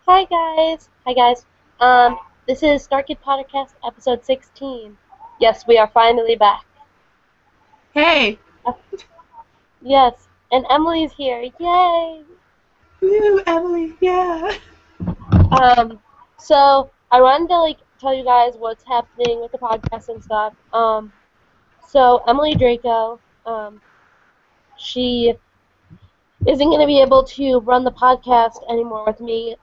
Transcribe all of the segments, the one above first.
Hi guys. Hi guys. This is StarkidPodcast episode 16. Yes, we are finally back. Hey, Uh, yes, and Emily's here. Yay! woo, Emily, yeah. Um, so I wanted to tell you guys what's happening with the podcast and stuff. So Emily Draco, she isn't going to be able to run the podcast anymore with me.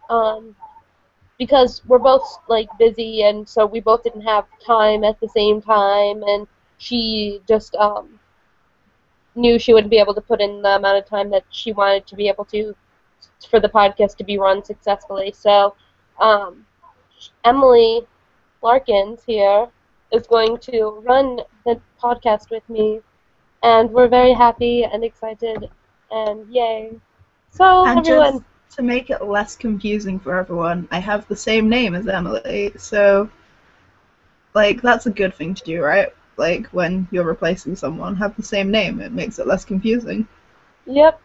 Because we're both busy, and so we both didn't have time at the same time, and she just knew she wouldn't be able to put in the amount of time that she wanted to be able to for the podcast to be run successfully. So um, Emily Larkins here is going to run the podcast with me, and we're very happy and excited, and yay. So And just everyone, to make it less confusing for everyone, I have the same name as Emily, so, that's a good thing to do, right? Like, when you're replacing someone, have the same name, it makes it less confusing. yep,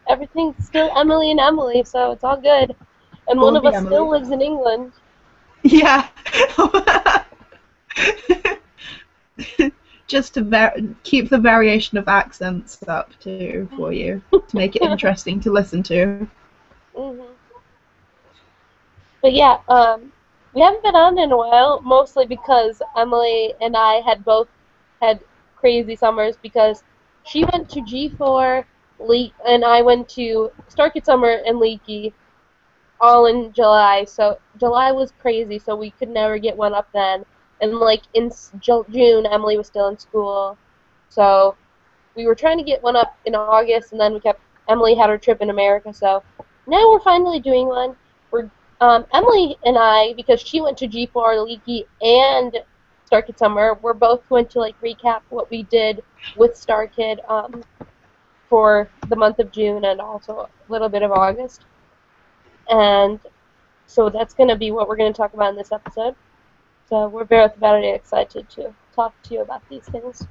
everything's still Emily and Emily, so it's all good. And It one will of be us still Emily. lives in England. Yeah. Just to keep the variation of accents up, too, for you, to make it interesting to listen to. hmm But yeah, we haven't been on in a while, mostly because Emily and I had both had crazy summers because she went to G4, and I went to Starkid Summer and Leaky all in July. So July was crazy, so we could never get one up then. And June, Emily was still in school, so we were trying to get one up in August, and then Emily had her trip in America, so now we're finally doing one. We're Emily and I, because she went to G4, Leaky, and Starkid Summer, we're both going to recap what we did with Starkid for the month of June and also a little bit of August. And so that's going to be what we're going to talk about in this episode. So we're both very excited to talk to you about these things.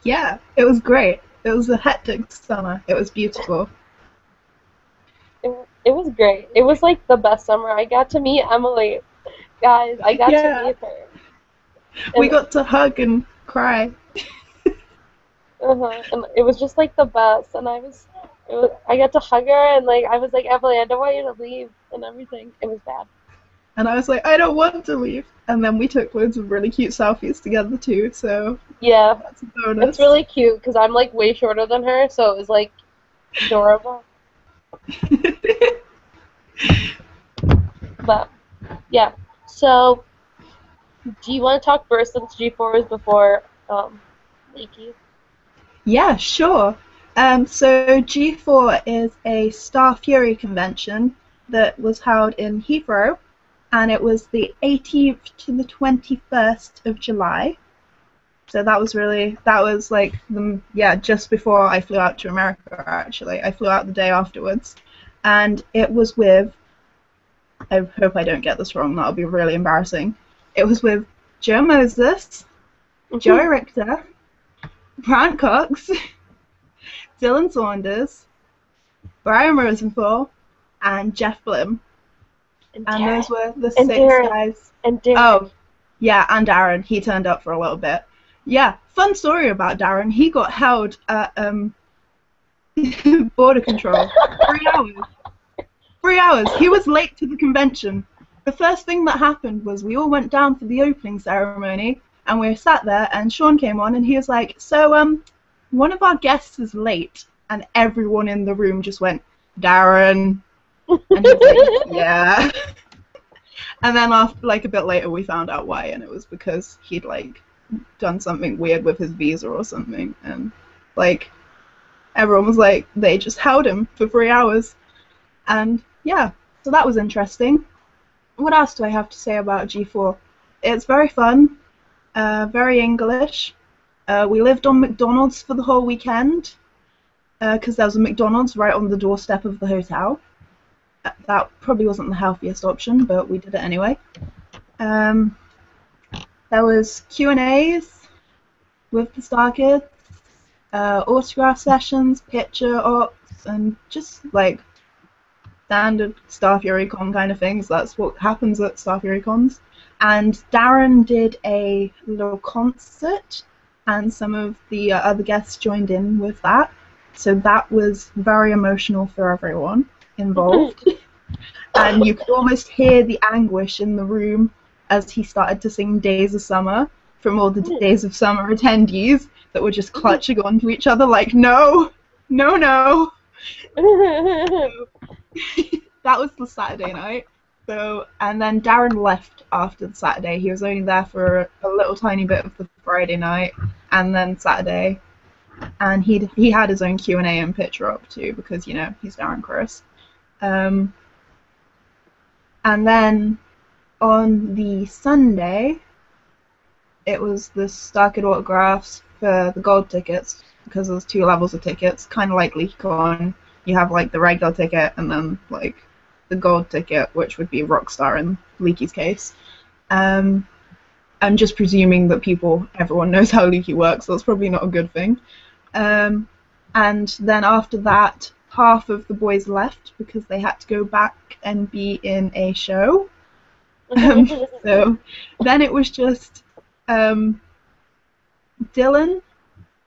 Yeah, it was great. It was a hectic summer. It was beautiful. It was great. It was like the best summer. I got to meet Emily, guys. I got to Yeah, meet her, we and got to hug and cry. and it was just like the best. I got to hug her, and I was like, Emily, I don't want you to leave and everything. It was bad. And I was like, I don't want to leave. And then we took loads of really cute selfies together too, so Yeah, that's a it's bonus. really cute because I'm way shorter than her, so it was adorable. But yeah, so do you want to talk first since G4 is before Leaky? Yeah, sure. So G4 is a Star Fury convention that was held in Heathrow, and it was the 18th to the 21st of July. So that was just before I flew out to America, actually. I flew out the day afterwards. And it was with, I hope I don't get this wrong, that'll be really embarrassing. It was with Joe Moses, Joey Richter, Grant Cox, Dylan Saunders, Brian Rosenthal, and Jeff Blim. and And Darren those were the and six Darren guys. and Darren. Oh, yeah, and Darren. He turned up for a little bit. Yeah, fun story about Darren. He got held at border control. 3 hours. 3 hours. He was late to the convention. The first thing that happened was we all went down for the opening ceremony, and we were sat there, and Sean came on, and he was like, so, one of our guests is late, and everyone in the room just went, Darren. And he was like, yeah. And then after, a bit later, we found out why, and it was because he'd, done something weird with his visa or something, and, everyone was like, they just held him for 3 hours. And yeah, so that was interesting. What else do I have to say about G4? It's very fun, very English. We lived on McDonald's for the whole weekend because there was a McDonald's right on the doorstep of the hotel. That probably wasn't the healthiest option, but we did it anyway. Um, there was Q&As with the Star Kids, autograph sessions, picture ops, and just standard Star Fury Con kind of things. That's what happens at Star Fury Cons. And Darren did a little concert, and some of the other guests joined in with that. So that was very emotional for everyone involved. And you could almost hear the anguish in the room as he started to sing Days of Summer from all the Days of Summer attendees that were just clutching onto each other like, no, no, no. That was the Saturday night. So, and then Darren left after the Saturday. He was only there for a little tiny bit of the Friday night, and then Saturday. And he had his own Q&A and picture up too, because you know he's Darren Criss. And then on the Sunday, it was the Starkid autographs for the gold tickets, because there's 2 levels of tickets, kind of like LeakyCon. You have like the regular ticket and then like the gold ticket, which would be Rockstar in Leaky's case. I'm just presuming that everyone knows how Leaky works, so that's probably not a good thing. And then after that, half of the boys left because they had to go back and be in a show. So then it was just Dylan,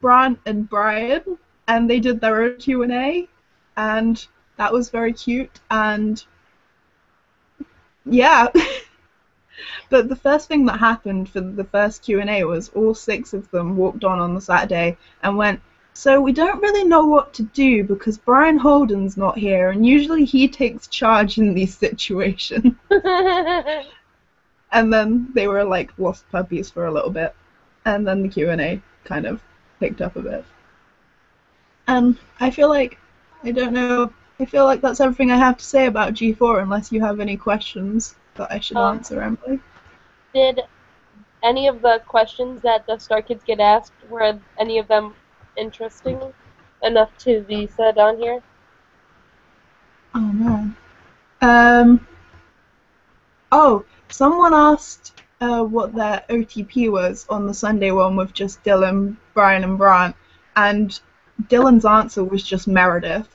Brant, and Brian, and they did their own Q&A, and that was very cute, and yeah. But the first thing that happened for the first Q&A was all 6 of them walked on the Saturday and went, so we don't really know what to do because Brian Holden's not here, and usually he takes charge in these situations. And then they were like lost puppies for a little bit, and then the Q&A kind of picked up a bit. And I feel like, I don't know, I feel like that's everything I have to say about G4, unless you have any questions that I should answer, Emily. Did any of the questions that the Star Kids get asked, were any of them interesting enough to be said on here? Oh no. Oh, someone asked what their OTP was on the Sunday one with just Dylan, Brian, and Brant, and Dylan's answer was just Meredith.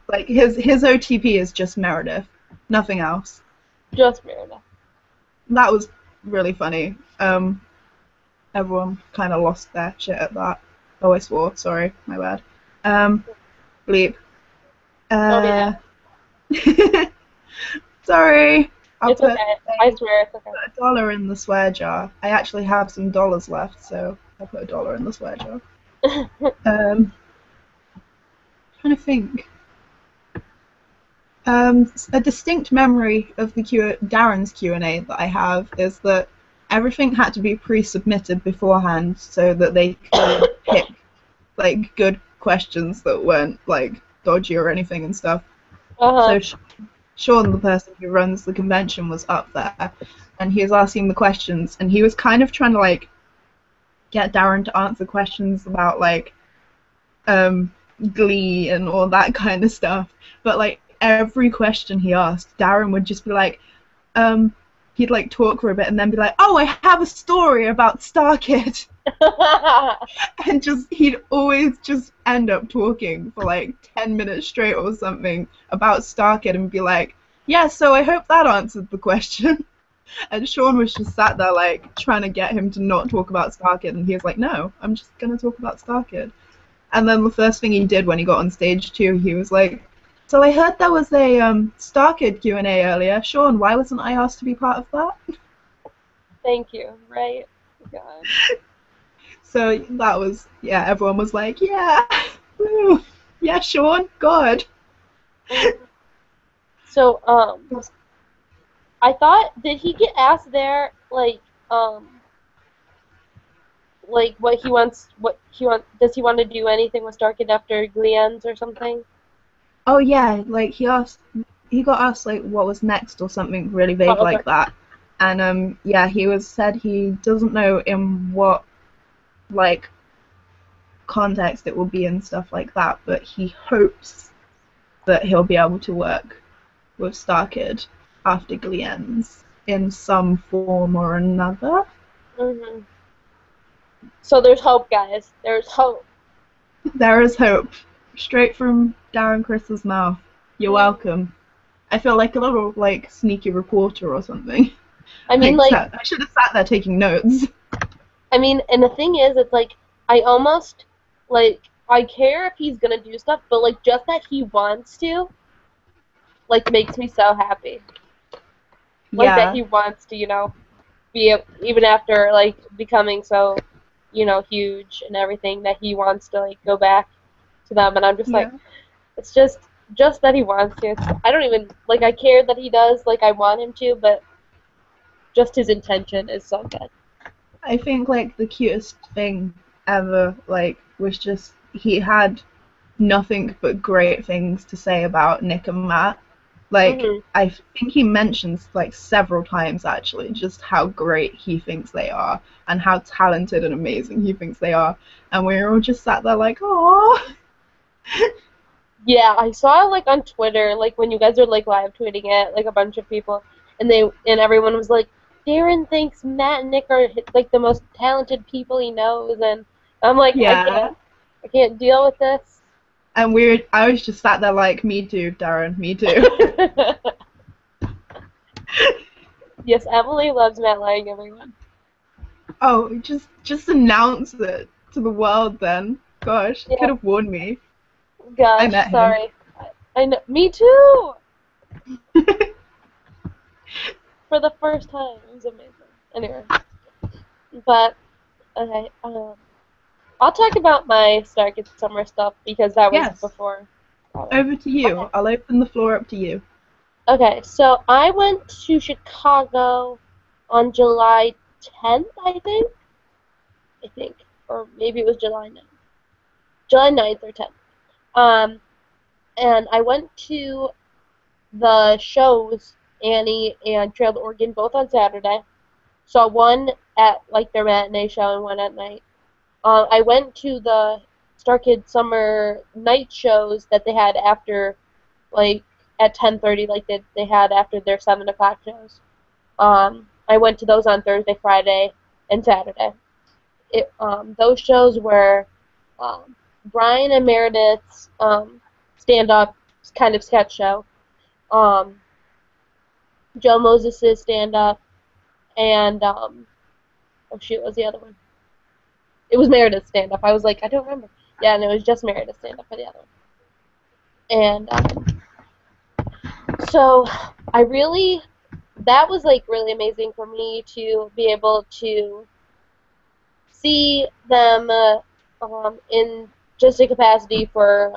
Like his OTP is just Meredith, nothing else. Just Meredith. That was really funny. Everyone kind of lost their shit at that. Oh, I swore. Sorry, my bad. Bleep. Oh yeah. Sorry. It's okay. I swear it's okay. Put $1 in the swear jar. I actually have some dollars left, so I put $1 in the swear jar. Trying to think. A distinct memory of the Darren's Q&A that I have is that everything had to be pre-submitted beforehand so that they could pick like good questions that weren't like dodgy or anything and stuff. So Sean, the person who runs the convention, was up there, and he was asking the questions, and he was kind of trying to like get Darren to answer questions about like Glee and all that kind of stuff. But like every question he asked, Darren would just be like, he'd like talk for a bit and then be like, oh, I have a story about Starkid. And he'd always just end up talking for like 10 minutes straight or something about Starkid and be like, yeah, so I hope that answered the question. And Sean was just sat there like trying to get him to not talk about Starkid, and he was like, no, I'm just going to talk about Starkid. And then the first thing he did when he got on stage too, he was like, so I heard there was a Starkid Q&A earlier. Sean, why wasn't I asked to be part of that? Thank you, right? God. So that was, yeah, everyone was like, yeah, woo, yeah, Sean, God. So, I thought, did he get asked there, like what he wants, does he want to do anything with Starkid after Glee ends or something? Oh yeah, like he got asked like what was next or something really vague like that, and yeah, he said he doesn't know in what like context it will be and stuff like that, but he hopes that he'll be able to work with Starkid after Glee ends in some form or another. Mm-hmm. So there's hope, guys. There's hope. There is hope. Straight from Darren Criss's mouth. You're welcome. I feel like a little, like, sneaky reporter or something. I mean, Like, like, I should have sat there taking notes. and the thing is, it's like, I almost, like, I care if he's gonna do stuff, but, like, just that he wants to, like, makes me so happy. Like, that Yeah, he wants to, be, even after, like, becoming so, huge and everything, that he wants to, like, go back to them, and I'm just like, yeah. it's just that he wants to. I don't even, like, I care that he does, like, I want him to, but just his intention is so good. I think, like, the cutest thing ever, like, was just he had nothing but great things to say about Nick and Matt. Like, Hmm. I think he mentions, like, several times, actually, just how great he thinks they are and how talented and amazing he thinks they are. And we were all just sat there like, oh. Yeah, I saw, like, on Twitter, like, when you guys are, like, live tweeting it, like, a bunch of people, and everyone was like, Darren thinks Matt and Nick are, like, the most talented people he knows, and I'm like, Yeah. I can't deal with this. And I was just sat there like, me too, Darren, me too. Yes, Emily loves Matt Lang, everyone. Oh, just announce it to the world then. Gosh, Yeah, could have warned me. I gosh, met him. sorry. I know, me too! For the first time. It was amazing. Anyway, but, okay, I'll talk about my Starkid summer stuff because that was Yes, before. over to you. Okay. I'll open the floor up to you. Okay, so I went to Chicago on July 10th, I think. Or maybe it was July 9th. July 9th or 10th. Um, and I went to the shows, Annie and Trail to Oregon, both on Saturday. Saw one at, like, their matinee show and one at night. I went to the StarKid summer night shows that they had after, like, at 10:30, like they had after their 7 o'clock shows. I went to those on Thursday, Friday, and Saturday. Those shows were um, Brian and Meredith's stand-up kind of sketch show, um, Joe Moses' stand-up, and oh shoot, what was the other one? It was Meredith's stand-up. I was like, I don't remember. Yeah, and it was just Meredith's stand-up for the other one. And so I really, that was, like, really amazing for me to be able to see them in just a capacity for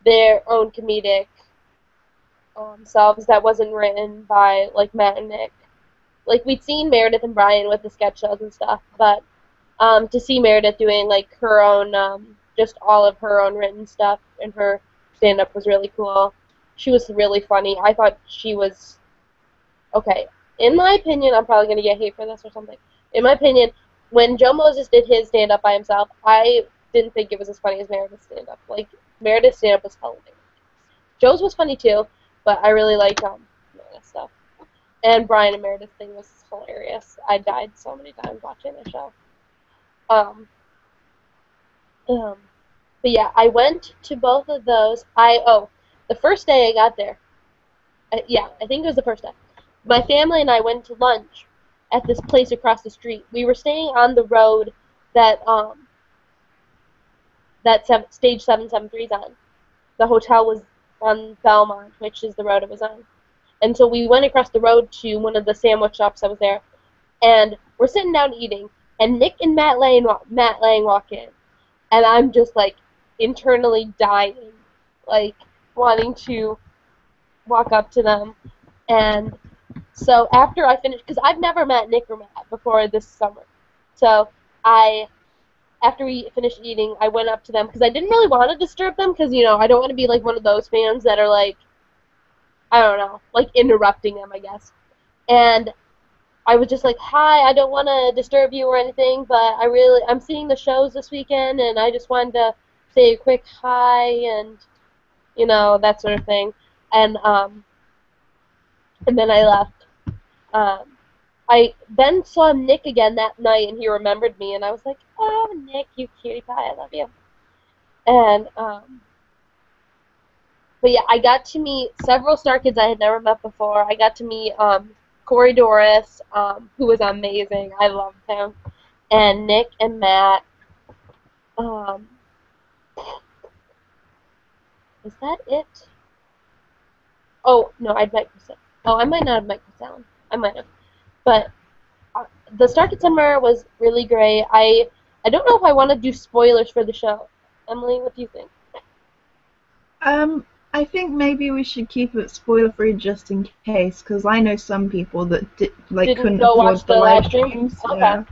their own comedic selves that wasn't written by, like, Matt and Nick. Like, we'd seen Meredith and Brian with the sketch shows and stuff, but to see Meredith doing, like, her own, just all of her own written stuff and her stand-up was really cool. She was really funny. I thought she was, okay, in my opinion, I'm probably going to get hate for this or something. In my opinion, when Joe Moses did his stand-up by himself, I didn't think it was as funny as Meredith's stand-up. Like, Meredith's stand-up was hilarious. Joe's was funny too, but I really liked Meredith's stuff. And Brian and Meredith's thing was hilarious. I died so many times watching the show. Um, um, but yeah, I went to both of those. The first day I got there, I think it was the first day. My family and I went to lunch at this place across the street. We were staying on the road that stage 773 is on. The hotel was on Belmont, which is the road it was on. And so we went across the road to one of the sandwich shops that was there, and we're sitting down eating, and Nick and Matt Lang walk in, and I'm just, like, internally dying, like, wanting to walk up to them. And so after I finished, because I've never met Nick or Matt before this summer, so after we finished eating, I went up to them because I didn't really want to disturb them because, I don't want to be, like, one of those fans that are, like, I don't know, like, interrupting them, I guess. And I was just like, hi, I don't want to disturb you or anything, but I'm seeing the shows this weekend, and I just wanted to say a quick hi and, that sort of thing. And then I left. Um, I then saw Nick again that night, and he remembered me, and I was like, oh, Nick, you cutie pie, I love you. And But yeah, I got to meet several Star Kids I had never met before. I got to meet Corey Doris, who was amazing. I loved him. And Nick and Matt. Um, is that it? Oh, no, I'd met Chris. Oh, I might not have met Chris Allen. I might have. But the Star Kids Summer was really great. I don't know if I want to do spoilers for the show. Emily, what do you think? I think maybe we should keep it spoiler-free just in case, because I know some people that Didn't couldn't go watch afford the the live live stream? streams. Okay. Yeah.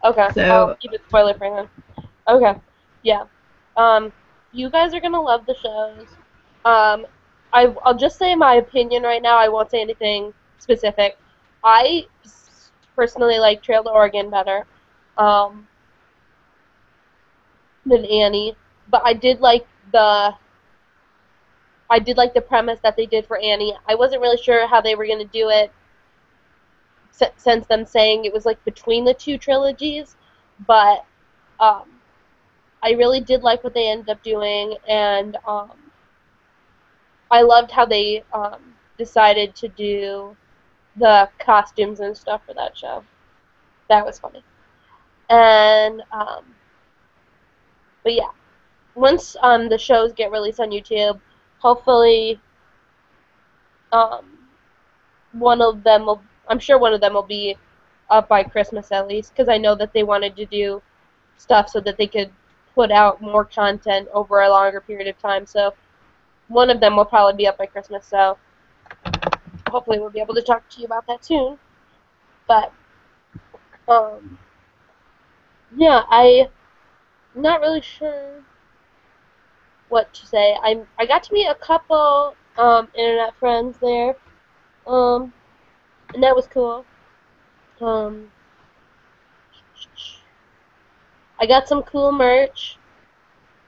Okay. I'll So, keep it spoiler free then. Okay. Yeah. You guys are gonna love the shows. Um, I'll just say my opinion right now. I won't say anything specific. I personally like Trail to Oregon better, um, than Annie, but I did like the premise that they did for Annie. I wasn't really sure how they were gonna do it, since them saying it was like between the two trilogies, but um, I really did like what they ended up doing, and I loved how they decided to do the costumes and stuff for that show. That was funny. And but yeah, once the shows get released on YouTube, hopefully um, one of them will. I'm sure one of them will be up by Christmas at least, because I know that they wanted to do stuff so that they could put out more content over a longer period of time. So one of them will probably be up by Christmas, so hopefully we'll be able to talk to you about that soon. But, um, yeah, I'm not really sure what to say. I got to meet a couple, internet friends there, um, and that was cool. Um, I got some cool merch.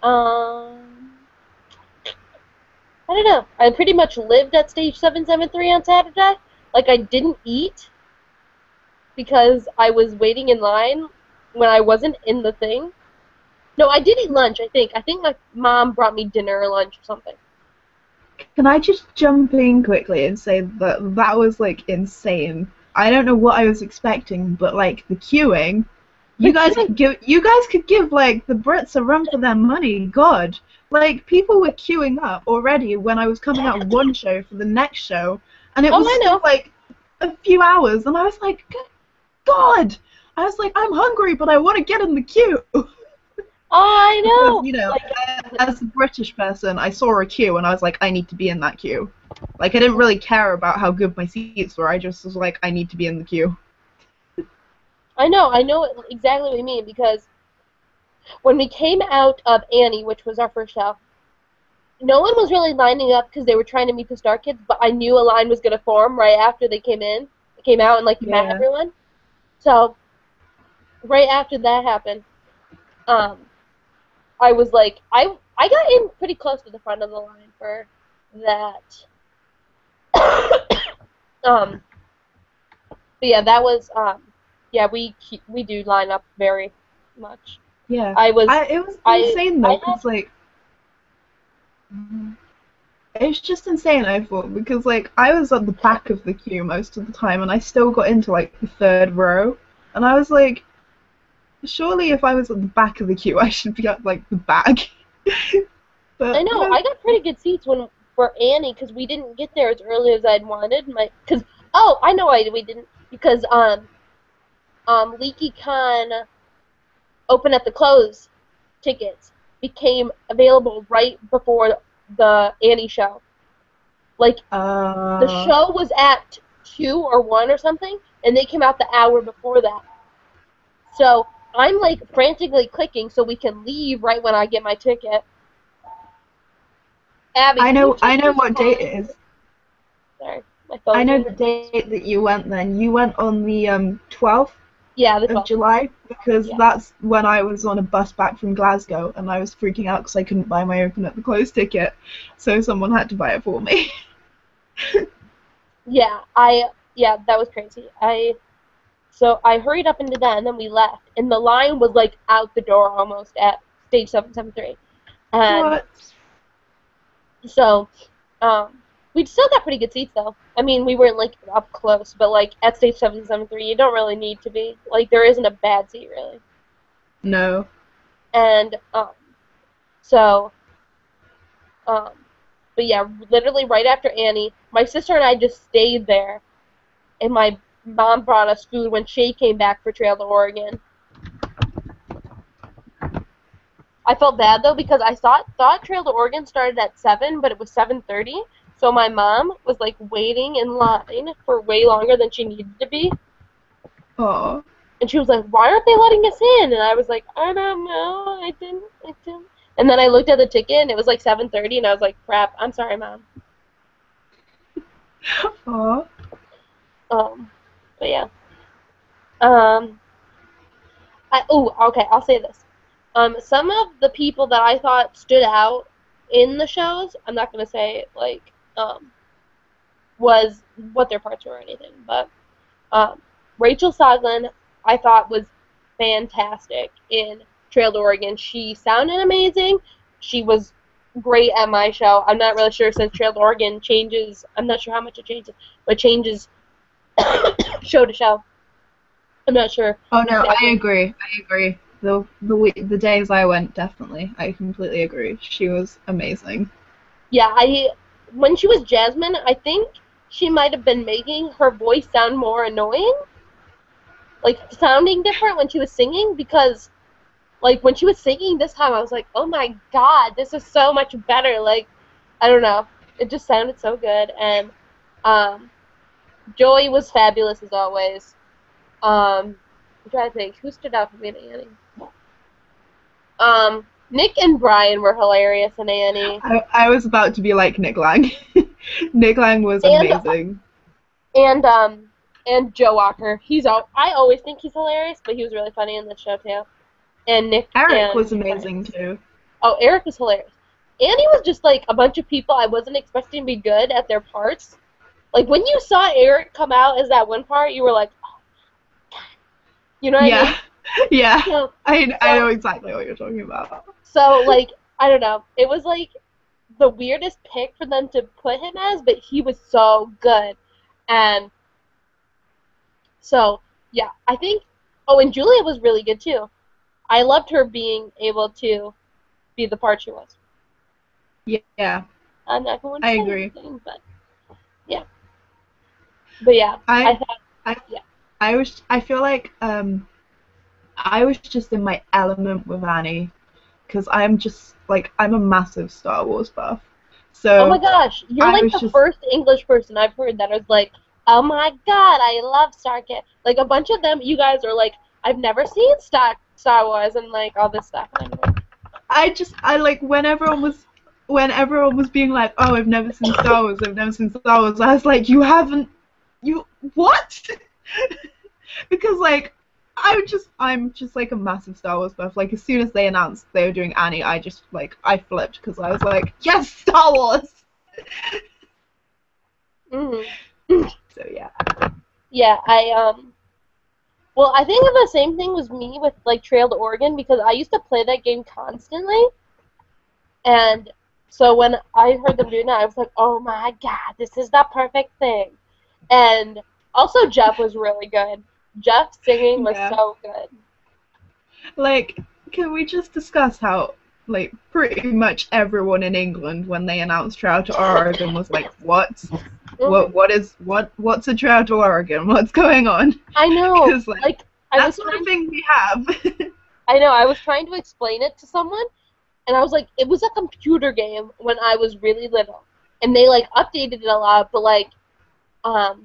Um, I don't know. I pretty much lived at Stage 773 on Saturday. Like, I didn't eat because I was waiting in line when I wasn't in the thing. No, I did eat lunch, I think. I think my mom brought me dinner or lunch or something. can I just jump in quickly and say that that was like insane? I don't know what I was expecting, but like the queuing, you guys could give like the Brits a run for their money. God, like people were queuing up already when I was coming out of one show for the next show, and it Oh, was I still know. like a few hours, and I was like, "Good God!" I was like, I'm hungry, but I want to get in the queue. Oh, I Because, know. you know, Like, as a British person, I saw a queue and I was like, I need to be in that queue. Like, I didn't really care about how good my seats were. I just was like, I need to be in the queue. I know exactly what you mean, because when we came out of Annie, which was our first show, no one was really lining up because they were trying to meet the Star Kids, but I knew a line was going to form right after they came out and, like, met Yeah. everyone. So, right after that happened, um, I was like, I got in pretty close to the front of the line for that. um, but yeah, that was, yeah, we do line up very much. Yeah. I was, It was I, insane I though, had, because like, it was just insane, I thought, because like, I was at the back of the queue most of the time and I still got into like the third row. And I was like, surely if I was at the back of the queue, I should be at like the back. I But, you know, know, I got pretty good seats for Annie, because we didn't get there as early as I'd wanted. Oh, I know why we didn't, because, LeakyCon Open at the Close tickets became available right before the Annie show. Like, the uh, show was at 2 or 1 or something, and they came out the hour before that. So I'm, like, frantically clicking so we can leave right when I get my ticket. Abby, I can you know, check I know your what date phone? it is. Sorry, my I phone's know ringing. the date that you went then. You went on the 12th Yeah, the of 12th. July because Yeah. that's when I was on a bus back from Glasgow and I was freaking out because I couldn't buy my Open at the Close ticket, so someone had to buy it for me. Yeah, yeah, that was crazy. So I hurried up into that, and then we left, and the line was, like, out the door almost at Stage 773. And What? so We still got pretty good seats though. I mean, we weren't like up close, but like at stage 773, you don't really need to be. Like there isn't a bad seat really. No. And so but yeah, literally right after Annie, my sister and I just stayed there, and my mom brought us food when Shay came back for Trail to Oregon. I felt bad though because I thought Trail to Oregon started at 7, but it was 7:30. So my mom was like waiting in line for way longer than she needed to be. Oh. And she was like, "Why aren't they letting us in?" And I was like, "I don't know. I didn't." And then I looked at the ticket and it was like 7:30, and I was like, "Crap. I'm sorry, Mom." Oh. But yeah. Okay, I'll say this. Some of the people that I thought stood out in the shows, I'm not gonna say like was what their parts were or anything, but Rachel Soglin I thought was fantastic in Trail to Oregon. She sounded amazing. She was great at my show. I'm not really sure since Trail to Oregon changes. I'm not sure how much it changes, but changes show to show. I'm not sure. Oh no, I agree. The days I went, definitely. I completely agree. She was amazing. Yeah, when she was Jasmine, I think she might have been making her voice sound more annoying. Like, sounding different when she was singing, because, like, when she was singing this time, I was like, oh my god, this is so much better. Like, I don't know. It just sounded so good. And, Joey was fabulous as always. I'm trying to think. Who stood out for me in Annie? Nick and Brian were hilarious in Annie. I was about to be like Nick Lang. Nick Lang was amazing. And Joe Walker. I always think he's hilarious, but he was really funny in the show too. And Eric was amazing too. Oh, Eric was hilarious. Annie was just like a bunch of people I wasn't expecting to be good at their parts. Like when you saw Eric come out as that one part, you were like, oh my god. You know what I mean? Yeah. So, I know exactly what you're talking about. So, like, I don't know. It was, like, the weirdest pick for them to put him as, but he was so good. And so, yeah, I think... Oh, and Julia was really good, too. I loved her being able to be the part she was. Yeah. I'm not going to say agree. Anything, but, yeah. But, yeah, I feel like, I was just in my element with Annie, because I'm a massive Star Wars buff. So oh my gosh, you're like the first English person I've heard that is like, oh my god, I love Starkid. Like a bunch of them, you guys are like, I've never seen Star Wars and like all this stuff. I like when everyone was being like, oh, I've never seen Star Wars, I was like, you what? Because like I'm just like a massive Star Wars buff. Like as soon as they announced they were doing Annie, I flipped because I was like, yes, Star Wars. So yeah. Yeah, well, I think the same thing was me with like Trail to Oregon because I used to play that game constantly, and so when I heard them doing that, I was like, oh my god, this is the perfect thing. And also Jeff was really good. Jeff singing was so good. Like, can we just discuss how, like, pretty much everyone in England, when they announced Trail to Oregon, was like, what? What's a Trail to Oregon? What's going on? I know. Like that's not a thing we have. I know. I was trying to explain it to someone, and I was like, it was a computer game when I was really little, and they like updated it a lot, but like I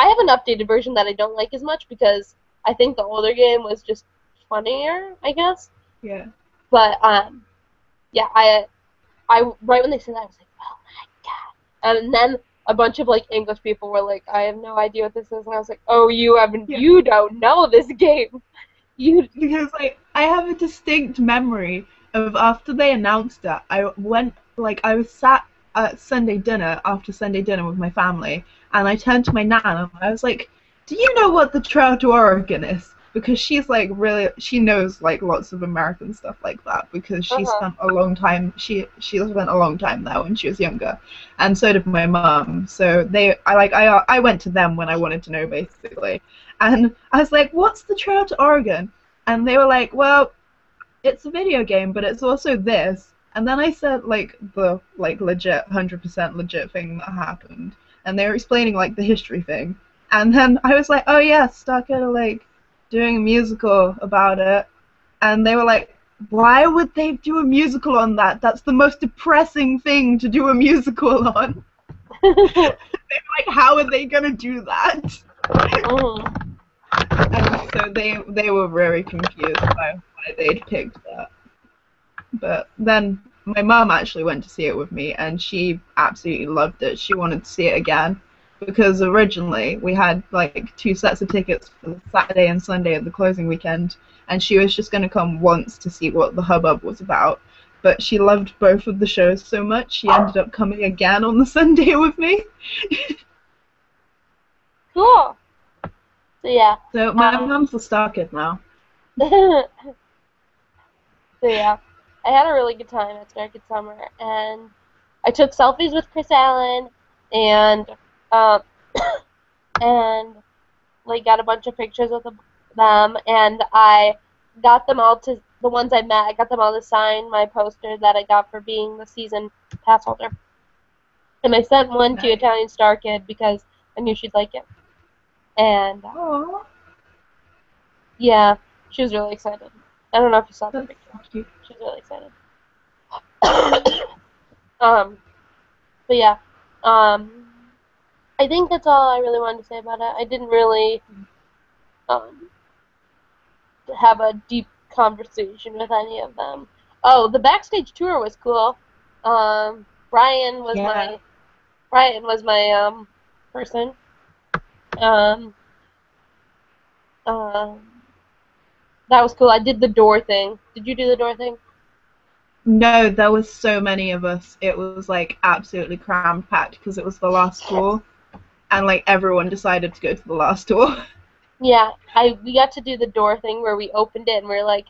have an updated version that I don't like as much because I think the older game was just funnier, I guess. Yeah. But yeah, I right when they said that, I was like, oh my god. And then a bunch of like English people were like, I have no idea what this is, and I was like, oh, you don't know this game. Because like I have a distinct memory of after they announced it, I was sat at Sunday dinner with my family, and I turned to my nan and I was like, do you know what the Trail to Oregon is? because she knows like lots of American stuff like that because she Uh-huh. spent a long time she spent a long time there when she was younger, and so did my mum. So I went to them when I wanted to know basically, and I was like, "What's the Trail to Oregon?" And they were like, "Well, it's a video game, but it's also this." And then I said like the like legit 100% legit thing that happened, and they were explaining like the history thing, and then I was like, "Oh yeah, Starkid are like doing a musical about it," and they were like, "Why would they do a musical on that? That's the most depressing thing to do a musical on." Like, how are they gonna do that? Mhm. And so they were very confused by why they'd picked that. But then my mum actually went to see it with me, and she absolutely loved it. She wanted to see it again because originally we had like 2 sets of tickets for the Saturday and Sunday of the closing weekend, and she was just going to come once to see what the hubbub was about. But she loved both of the shows so much, she ended up coming again on the Sunday with me. Cool. So yeah. So my mum's the star kid now. So yeah, I had a really good time at Starkid Summer, and I took selfies with Chris Allen, and um, and like got a bunch of pictures with them, and I got them all to the ones I met. I got them all to sign my poster that I got for being the season pass holder, and I sent one to Nice. Italian Star Kid because I knew she'd like it, and Aww, yeah, she was really excited. I don't know if you saw the that's picture. cute. She was really excited. um, but yeah, um, I think that's all I really wanted to say about it. I didn't really um, have a deep conversation with any of them. Oh, the backstage tour was cool. Um, Brian was Yeah. my Brian was my person. Um, um, that was cool. I did the door thing. Did you do the door thing? No, there was so many of us. It was like absolutely crammed packed because it was the last tour, and like everyone decided to go to the last tour. Yeah, I we got to do the door thing where we opened it and we are like,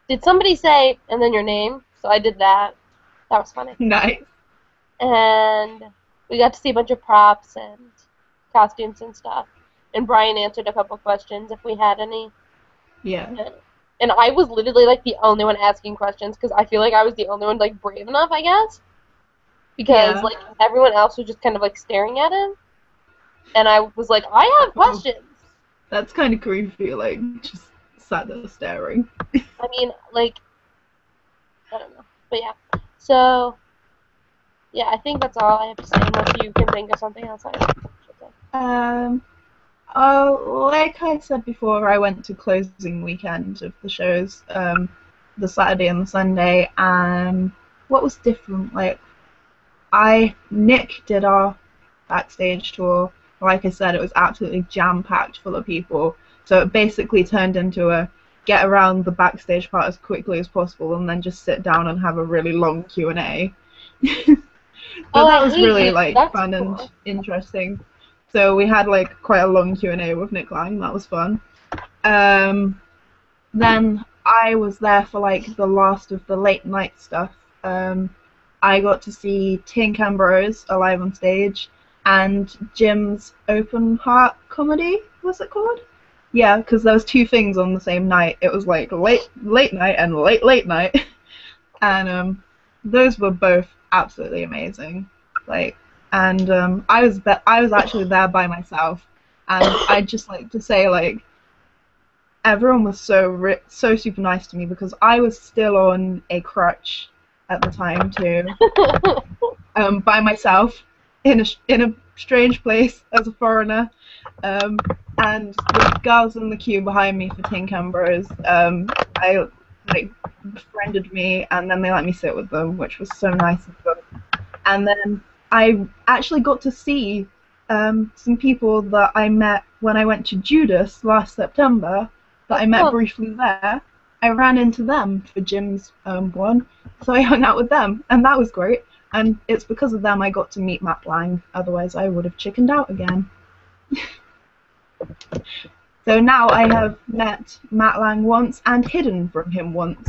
did somebody say and then your name? So I did that. That was funny. Nice. And we got to see a bunch of props and costumes and stuff. And Brian answered a couple questions if we had any. Yeah. And I was literally like the only one asking questions because I feel like I was the only one like brave enough, I guess. Because Yeah. like everyone else was just kind of like staring at him, and I was like, I have Oh, questions. that's kind of creepy. Like just sat there staring. I mean, like I don't know, but yeah. So yeah, I think that's all I have to say. Unless you can think of something else I should say. Um. Oh, like I said before, I went to closing weekend of the shows. The Saturday and the Sunday, and what was different? Like Nick did our backstage tour. Like I said, it was absolutely jam-packed full of people. So it basically turned into a get around the backstage part as quickly as possible and then just sit down and have a really long Q&A. But Oh, that I was hate really you. like That's fun and cool. interesting. So we had like quite a long Q&A with Nick Lang. That was fun. Um, then I was there for like the last of the late night stuff. I got to see Tink Ambrose alive on stage and Jim's open heart comedy. Was it called? Yeah, because there was 2 things on the same night. It was like late night and late night, and those were both absolutely amazing. Like, and I was actually there by myself, and I'd just like to say like everyone was so super nice to me because I was still on a crutch at the time too, by myself in a strange place as a foreigner, um, and the girls in the queue behind me for Tink Ambrose, I like befriended me and then they let me sit with them, which was so nice of them. And then I actually got to see some people that I met when I went to Judas last September that I met Cool. briefly there. I ran into them for Jim's one, so I hung out with them, and that was great. And it's because of them I got to meet Matt Lang, otherwise I would have chickened out again. So now I have met Matt Lang once and hidden from him once.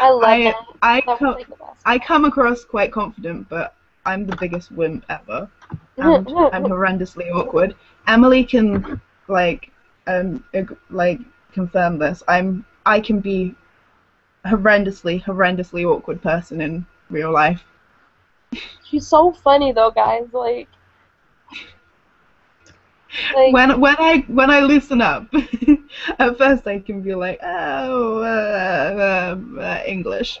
I love that. I That was come like the best. I come across quite confident, but I'm the biggest wimp ever, and I'm horrendously awkward. Emily can confirm this. I can be horrendously awkward person in real life. She's so funny though, guys. Like When I loosen up, at first I can be like, oh, English.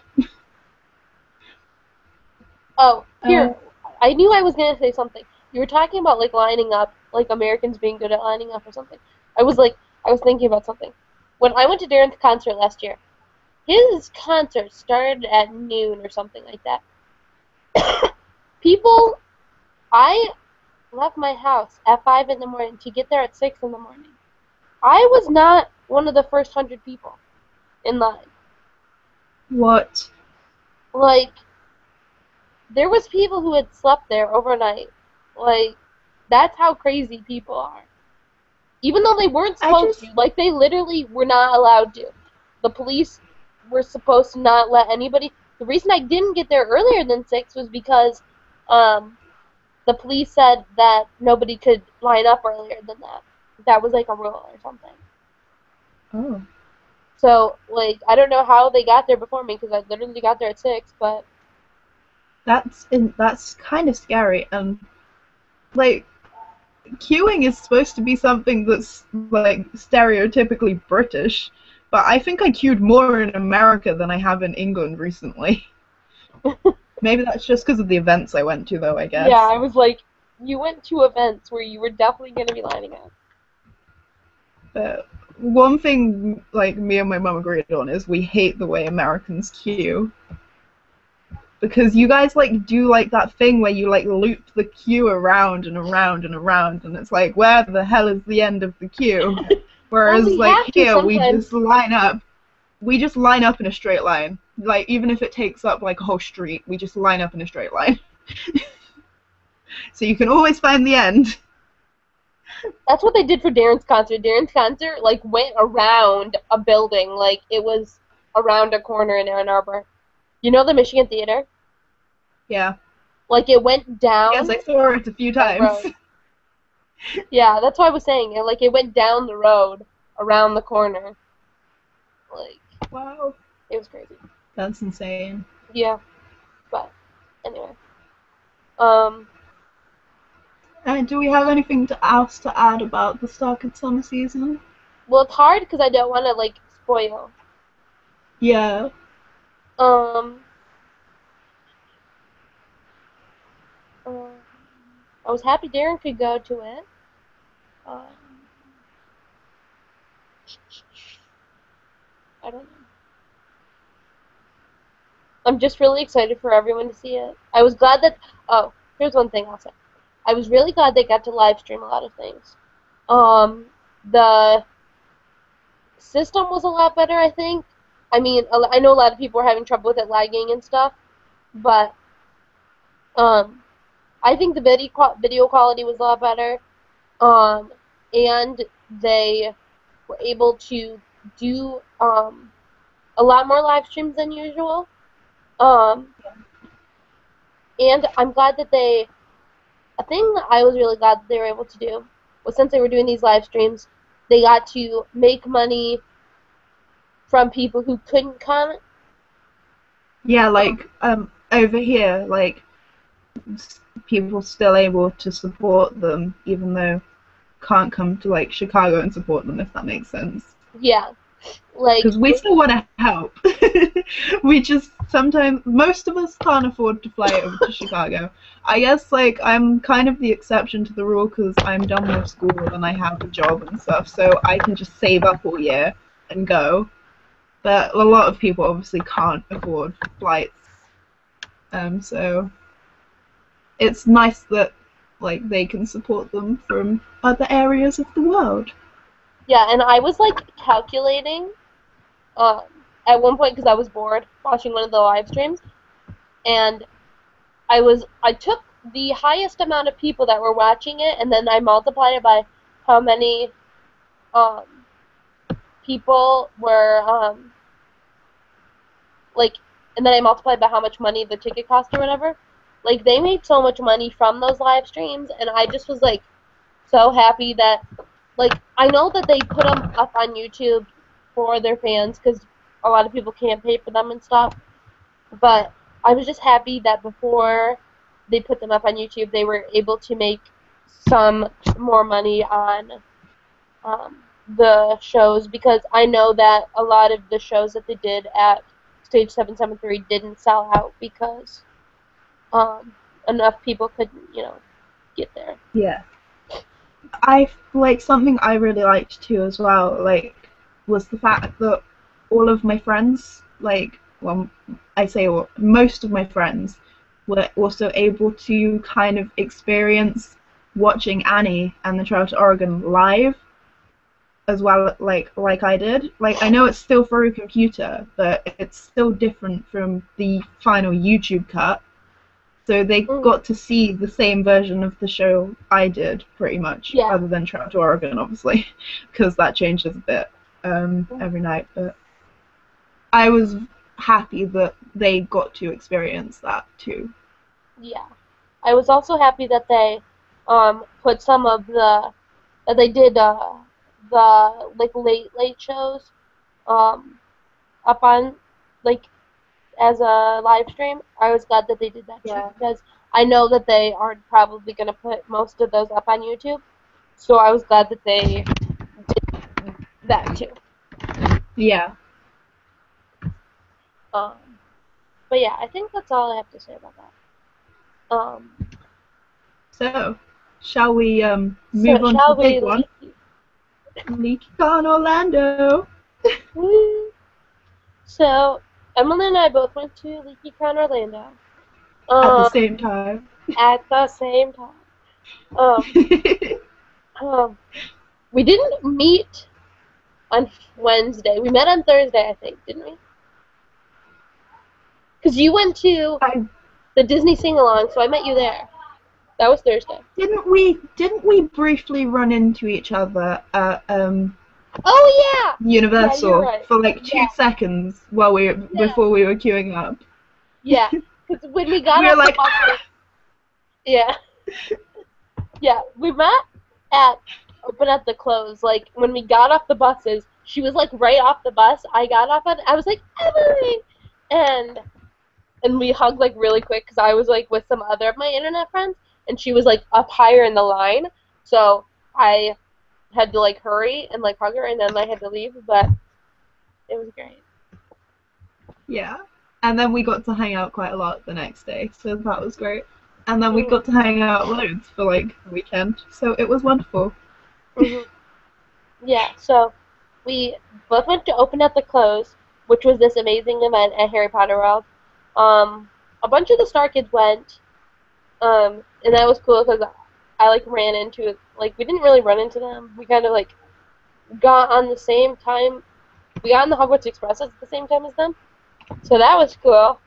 oh, Uh, here. I knew I was gonna say something. You were talking about like lining up, like Americans being good at lining up or something. I was thinking about something. When I went to Darren's concert last year, his concert started at noon or something like that. People, I left my house at 5 in the morning to get there at 6 in the morning. I was not one of the first 100 people in line. what? Like, there was people who had slept there overnight. Like, that's how crazy people are. Even though they weren't supposed to. Like, they literally were not allowed to. The police were supposed to not let anybody... The reason I didn't get there earlier than 6 was because the police said that nobody could line up earlier than that. That was like a rule or something. Oh. So, like, I don't know how they got there before me because I literally got there at 6, but... That's kind of scary, and like queuing is supposed to be something that's like stereotypically British, but I think I queued more in America than I have in England recently. Maybe that's just because of the events I went to, though, I guess. Yeah, I was like, you went to events where you were definitely going to be lining up. But one thing like me and my mum agreed on is we hate the way Americans queue. Because you guys like do like that thing where you like loop the queue around and around and around, and it's like, where the hell is the end of the queue? Whereas Well, like here we sometimes. just line up. We just line up in a straight line. Like even if it takes up like a whole street, we just line up in a straight line. So you can always find the end. That's what they did for Darren's concert. Darren's concert like went around a building, like it was around a corner in Ann Arbor. You know the Michigan Theater? Yeah. Like it went down. Yes, I saw it a few times. Yeah, that's what I was saying. It went down the road around the corner. Like, wow. It was crazy. That's insane. Yeah. But anyway. And do we have anything else to add about the Starkid summer season? Well, it's hard because I don't want to like spoil. Yeah. I was happy Darren could go to it. I don't know. I'm just really excited for everyone to see it. I was glad that... Oh, here's one thing I'll say. I was really glad they got to live stream a lot of things. The system was a lot better, I think. I mean, I know a lot of people were having trouble with it lagging and stuff, but I think the video quality was a lot better, and they were able to do a lot more live streams than usual. And I'm glad that a thing that I was really glad that they were able to do was since they were doing these live streams, they got to make money from people who couldn't come. Yeah, like over here, like people still able to support them even though can't come to like Chicago and support them, if that makes sense. Yeah. Like, because we still want to help. We just sometimes, most of us can't afford to fly over to Chicago. I guess like I'm kind of the exception to the rule because I'm done with school and I have a job and stuff, so I can just save up all year and go. But a lot of people obviously can't afford flights, so it's nice that like they can support them from other areas of the world. Yeah, and I was like calculating at one point because I was bored watching one of the live streams, and I took the highest amount of people that were watching it, and then I multiplied it by how many um, people were like, and then I multiplied by how much money the ticket cost or whatever. Like, they made so much money from those live streams, and I just was like so happy that, like, I know that they put them up on YouTube for their fans because a lot of people can't pay for them and stuff. But I was just happy that before they put them up on YouTube, they were able to make some more money on the shows, because I know that a lot of the shows that they did at Stage 773 didn't sell out because enough people couldn't, get there. Yeah. Something I really liked too as well, like, was the fact that all of my friends, like, well, I say all, most of my friends were also able to kind of experience watching Annie and the Trail to Oregon live as well, like I did. Like, I know it's still through a computer, but it's still different from the final YouTube cut. So they got to see the same version of the show I did, pretty much, Yeah. other than Trail to Oregon, obviously, because that changes a bit every night. But I was happy that they got to experience that too. Yeah. I was also happy that they put some of that they did the like late shows up on, like, as a live stream. I was glad that they did that too, because I know that they aren't probably going to put most of those up on YouTube. So I was glad that they did that too. Yeah. But yeah, I think that's all I have to say about that. So, shall we move on to the big one? LeakyCon Orlando. So, Emily and I both went to LeakyCon Orlando. At the same time. At the same time. We didn't meet on Wednesday. We met on Thursday, I think, didn't we? Because you went to the Disney sing-along, so I met you there. That was Thursday. Didn't we briefly run into each other at oh yeah, Universal for like 2 seconds while before we were queuing up? Yeah, because when we got off the buses, yeah, we met at open at the close. Like, when we got off the buses, she was like right off the bus. I got off it. I was like, Emily, and we hugged like really quick because I was like with some other of my internet friends, and she was like up higher in the line, so I had to like hurry and like hug her, and then I had to leave, but it was great. Yeah, and then we got to hang out quite a lot the next day, so that was great. And then we got to hang out loads for like the weekend, so it was wonderful. Yeah, so we both went to Open at the Close, which was this amazing event at Harry Potter World. A bunch of the Star Kids went, and that was cool because I like ran into it. Like, we didn't really run into them. We kind of like got on the same time. We got on the Hogwarts Express at the same time as them, so that was cool.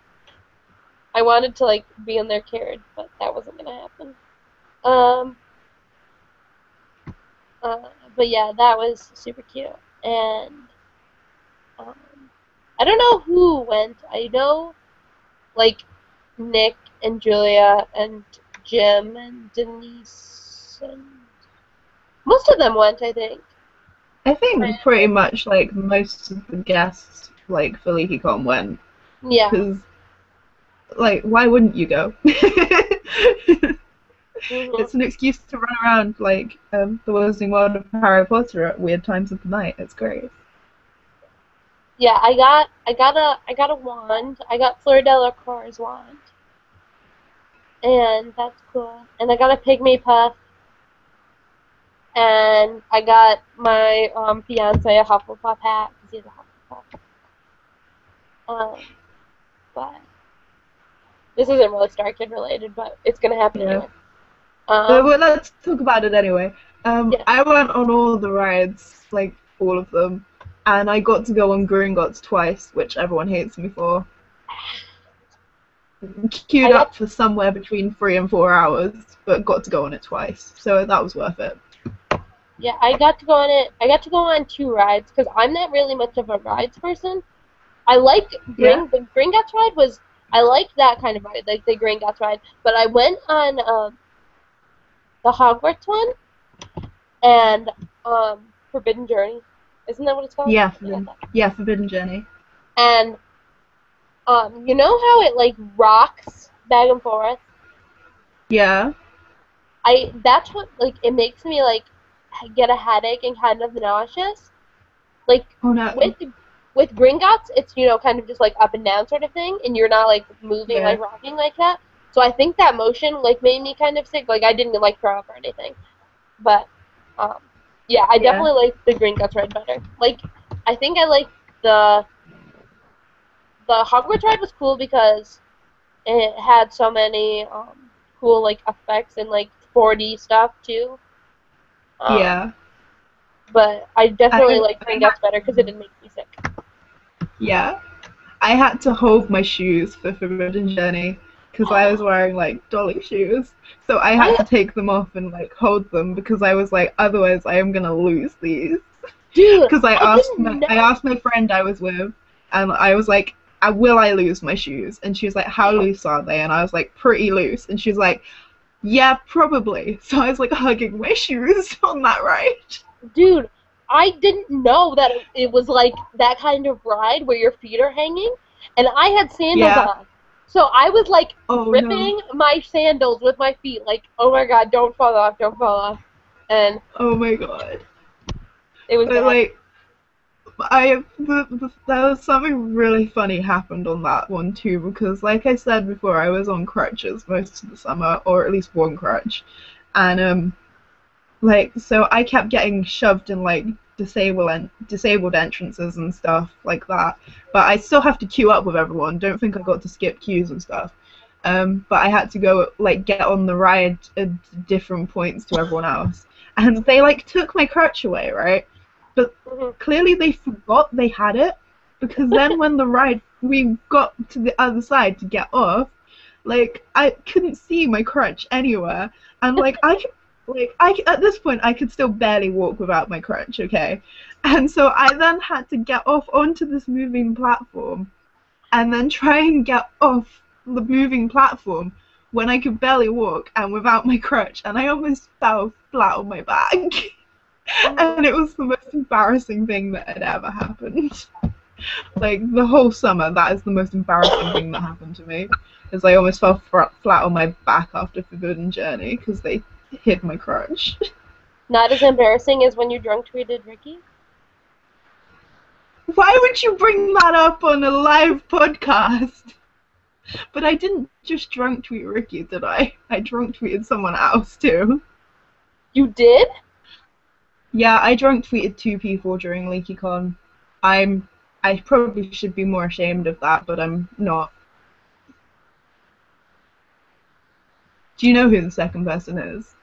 I wanted to like be in their carriage, but that wasn't gonna happen. But yeah, that was super cute. And I don't know who went. I know like Nick and Julia and Jim and Denise and most of them went, I think. I think pretty much like most of the guests like for LeakyCon went. Yeah. Because like, why wouldn't you go? It's an excuse to run around like the Wizarding World of Harry Potter at weird times of the night. It's great. Yeah, I got a wand. I got Fleur Delacour's wand, and that's cool. And I got a pygmy puff, and I got my fiance a Hufflepuff hat because he's a Hufflepuff. But this isn't really Star Kid related, but it's gonna happen anyway. Well, let's talk about it anyway. I went on all the rides, like all of them, and I got to go on Gringotts twice, which everyone hates me for. queued I got up for somewhere between 3 and 4 hours, but got to go on it twice, so that was worth it. Yeah, I got to go on it. I got to go on 2 rides because I'm not really much of a rides person. I like Yeah, the Gringotts ride was I like that kind of ride, like the Gringotts ride. But I went on the Hogwarts one and Forbidden Journey. Isn't that what it's called? yeah, Yeah. Forbidden Journey. And you know how it like rocks back and forth? Yeah. That's what like it makes me like get a headache and kind of nauseous. Like Oh no. with with Gringotts, it's kind of just like up and down sort of thing, and you're not like moving Yeah. like rocking like that. So I think that motion like made me kind of sick. Like I didn't like throw up or anything, but um, yeah, I Yeah. definitely like the Gringotts ride better. Like I think I like the the Hogwarts ride was cool because it had so many cool like effects and like 4D stuff too. Um, Yeah. but I definitely like I had, Gringotts better because it didn't make me sick. yeah. I had to hold my shoes for Forbidden Journey because I was wearing like dolly shoes. So I had I to take them off and like hold them because I was like, otherwise I am gonna lose these. Dude, Because I didn't I know. asked my friend I was with, and I was like, will I lose my shoes? And she was like, how loose are they? And I was like, pretty loose. And she was like, yeah, probably. So I was like hugging my shoes on that ride. Dude, I didn't know that it was like that kind of ride where your feet are hanging, and I had sandals Yeah. on. So I was like Oh no. gripping my sandals with my feet, like, oh my god, don't fall off, don't fall off. And Oh my god. it was But bad. like, there was something really funny happened on that one too because, like I said before, I was on crutches most of the summer, or at least one crutch, and like so I kept getting shoved in like disabled entrances and stuff like that. But I still have to queue up with everyone. Don't think I got to skip queues and stuff. But I had to go like get on the ride at different points to everyone else, and they like took my crutch away, right? But Mhm. clearly they forgot they had it because then when we got to the other side to get off, like I couldn't see my crutch anywhere, and like I at this point I could still barely walk without my crutch, okay? And so I then had to get off onto this moving platform and then try and get off the moving platform when I could barely walk and without my crutch, and I almost fell flat on my back. Mhm. And it was the most embarrassing thing that had ever happened. Like the whole summer, that is the most embarrassing thing that happened to me. Is I almost fell flat on my back after Forbidden Journey because they hid my crutch. Not as embarrassing as when you drunk tweeted Ricky. Why would you bring that up on a live podcast? But I didn't just drunk tweet Ricky, did I? I drunk tweeted someone else too. You did? Yeah, I drunk tweeted 2 people during LeakyCon. I probably should be more ashamed of that, but I'm not. Do you know who the second person is?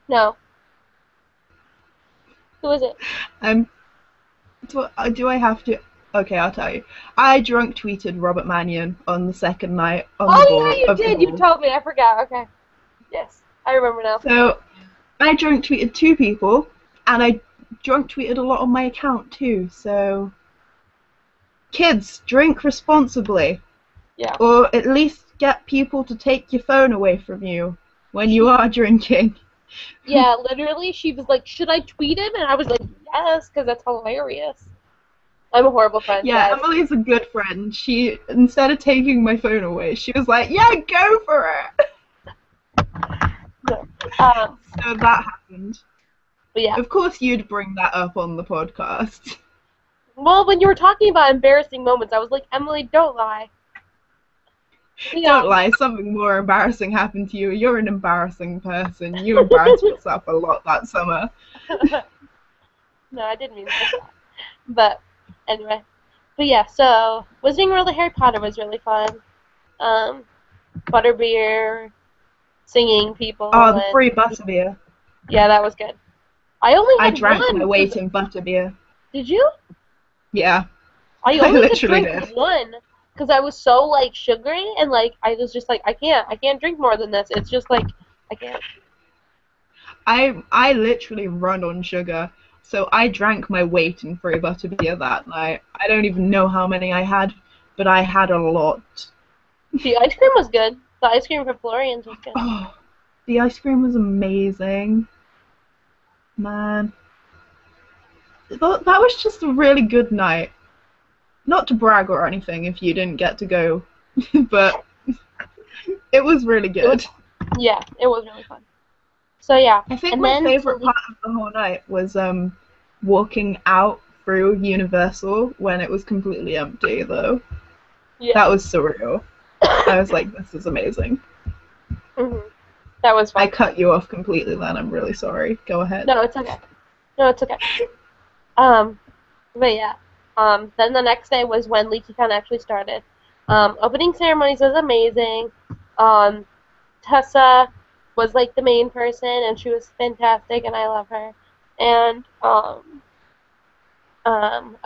No. Who is it? Um, do I have to? Okay, I'll tell you. I drunk tweeted Robert Mannion on the second night on the Oh ball yeah, you of the did. You ball. told me. I forgot. Okay. Yes, I remember now. So I drunk tweeted 2 people, and I drunk tweeted a lot on my account too. So kids, drink responsibly, Yeah. or at least get people to take your phone away from you when you are drinking. Yeah, literally, she was like, "Should I tweet him?" And I was like, "Yes," because that's hilarious. I'm a horrible friend, Yeah, guys. Emily's a good friend. She, instead of taking my phone away, she was like, yeah, go for it. No. Um, So that happened. but yeah. Of course you'd bring that up on the podcast. Well, when you were talking about embarrassing moments, I was like, Emily, don't lie. But yeah. Don't lie, something more embarrassing happened to you. You're an embarrassing person. You embarrassed yourself a lot that summer. No, I didn't mean it like that. But anyway. But yeah, so Wizarding World of Harry Potter was really fun. Um, Butterbeer, singing people, Oh, the and free butterbeer. yeah, that was good. I only I had drank one my because weight in butterbeer. did you? Yeah, I I only could literally drink did. one because I was so like sugary and like I was just like I can't drink more than this. It's just like I can't. I literally run on sugar, so I drank my weight in free butterbeer that night. I don't even know how many I had, but I had a lot. The ice cream was good. The ice cream from Florian's was good. Oh, the ice cream was amazing, man. That was just a really good night. Not to brag or anything if you didn't get to go, but it was really good. Yeah, it was really fun. So yeah, I think and my then favorite part of the whole night was walking out through Universal when it was completely empty though. yeah, That was surreal. I was like, this is amazing. that was I fun. cut you off completely then. I'm really sorry. Go ahead. No, it's okay. No, it's okay. But yeah, then the next day was when LeakyCon actually started. Opening ceremonies was amazing. Tessa was like the main person, and she was fantastic, and I love her. And a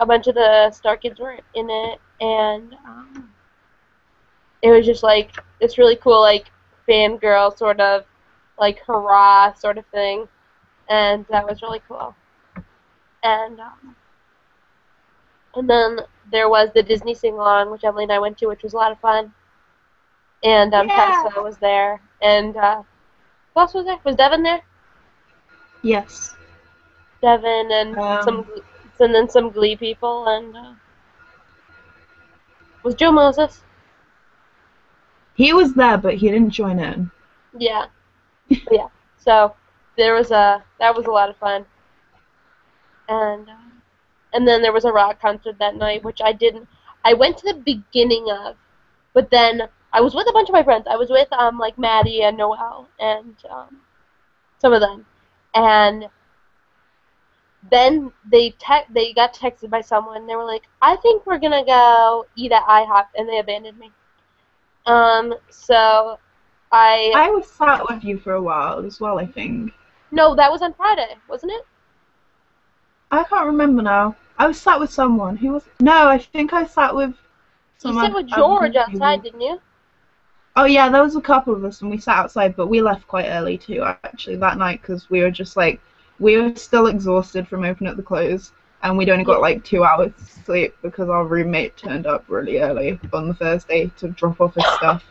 bunch of the Star Kids were in it, and it was just like this really cool like fangirl sort of like hurrah sort of thing, and that was really cool. And and then there was the Disney sing-along, which Emily and I went to, which was a lot of fun. And Yeah. Tessa was there, and who else was there? Was Devin there? Yes. Devin and Um, then some Glee people, and was Joe Moses? he was there, but he didn't join in. Yeah, yeah. So that was a lot of fun, and and then there was a rock concert that night, which I didn't. I went to the beginning of, but then I was with a bunch of my friends. I was with like Maddie and Noelle and some of them, and then they got texted by someone. They were like, "I think we're gonna go eat at IHOP," and they abandoned me. So I was sat with you for a while as well, I think. no, that was on Friday, wasn't it? I can't remember now. I was sat with someone. Who was? No, I think I sat with You some sat with other George outside, people. didn't you? Oh yeah, there was a couple of us, and we sat outside, but we left quite early too, actually, that night, because we were just like, we were still exhausted from opening up the close, and we'd only got Yeah. like 2 hours sleep because our roommate turned up really early on the Thursday to drop off his stuff.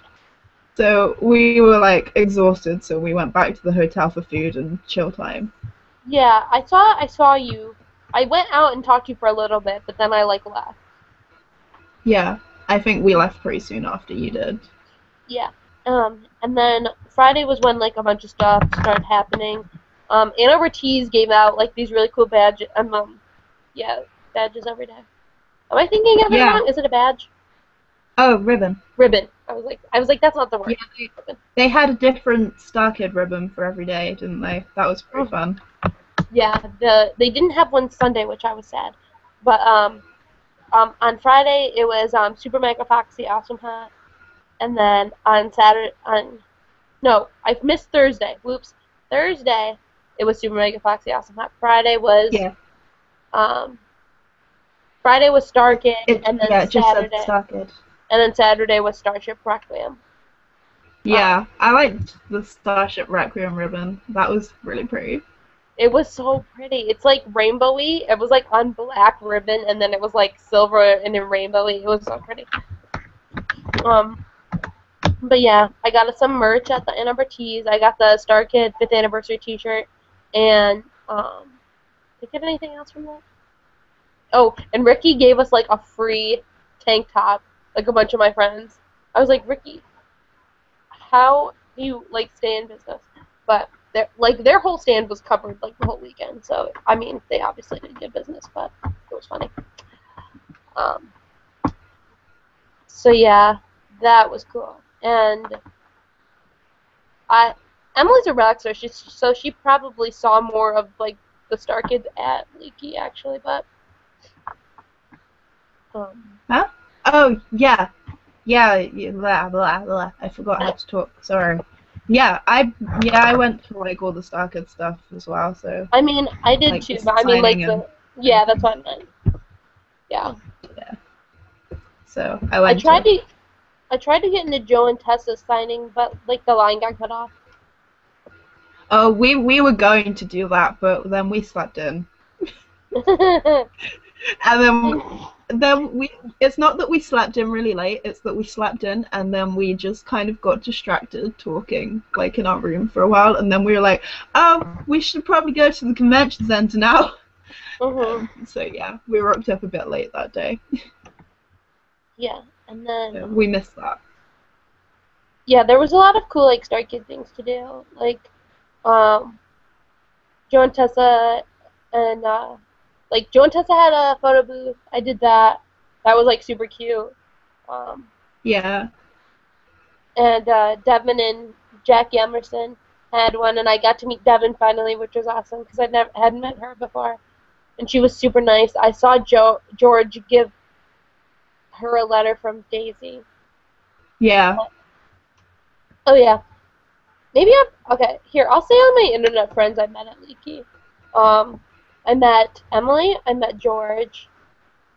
So we were like exhausted, so we went back to the hotel for food and chill time. Yeah, I saw you. I went out and talked to you for a little bit, but then I like left. Yeah, I think we left pretty soon after you did. Yeah. And then Friday was when like a bunch of stuff started happening. Anna Ortiz gave out like these really cool badges. Yeah, badges every day. Am I thinking of it Yeah. wrong? Is it a badge? Oh, ribbon. Ribbon. I was like, that's not the word. Yeah, they had a different StarKid ribbon for every day, didn't they? That was pretty fun. Yeah, they didn't have one Sunday, which I was sad. But on Friday it was Super Mega Foxy Awesome Hat, and then on Saturday no, I missed Thursday. Whoops, Thursday it was Super Mega Foxy Awesome Hat. Yeah. Um Friday was Starkid, and then It just said StarKid. and then Saturday was Starship Requiem. Yeah, I liked the Starship Requiem ribbon. That was really pretty. It was so pretty. It's like rainbowy. It was like on black ribbon, and then it was like silver and then rainbowy. It was so pretty. But yeah, I got us some merch at the Ann Arbor Tees. I got the Star Kid 5th anniversary T-shirt, and did I get anything else from that? Oh, and Ricky gave us like a free tank top, like a bunch of my friends. I was like, Ricky, how do you like stay in business? But their whole stand was covered like the whole weekend. So I mean, they obviously did good business, but it was funny. So yeah, that was cool. And Emily's a rock star, so she probably saw more of like the Star Kids at Leaky actually, but Huh? Oh, yeah. Yeah, blah, blah, blah. I forgot how to talk. Sorry. Yeah, I went to like all the StarKid stuff as well, so I mean, I did like too, but I mean like signing and yeah, that's what I meant. Yeah. yeah. So I I went tried to. to I tried to get into Joe and Tessa's signing, but like the line got cut off. Oh, we were going to do that, but then we slept in. And then we it's not that we slept in really late, it's that we slept in and then we just kind of got distracted talking like in our room for a while, and then we were like, oh, we should probably go to the convention center now. So yeah, we were up a bit late that day. Yeah, and then So we missed that. yeah, there was a lot of cool like Star Kid things to do, like um, Joe and Tessa, and like Joe and Tessa had a photo booth. I did that. That was like super cute. Um, Yeah. and Devin and Jackie Emerson had one, and I got to meet Devin finally, which was awesome because I never hadn't met her before, and she was super nice. I saw George give her a letter from Daisy. Yeah. Oh yeah, maybe okay. Here, I'll say all my internet friends I met at Leaky. Um, I met Emily. I met George.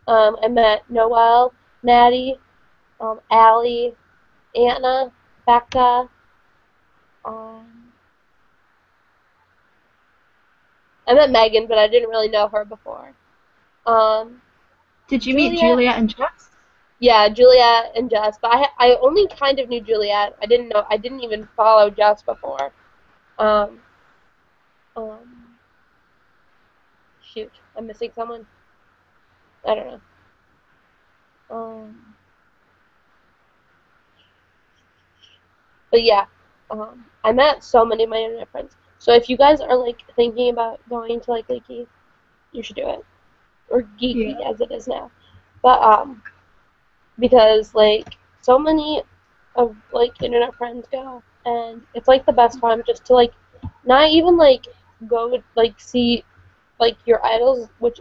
I met Noelle, Maddie, Allie, Anna, Becca. Um, I met Megan, but I didn't really know her before. Um, Did you meet Juliet. Juliet and Jess? Yeah, Juliet and Jess, but I only kind of knew Juliet. I didn't even follow Jess before. Um, um, Shoot, I'm missing someone. I don't know. Um, but yeah, I met so many of my internet friends. So if you guys are like thinking about going to like Leaky, you should do it, or Geeky Yeah. as it is now. But because like so many of like internet friends go, and it's like the best time just to like not even like go like see like your idols, which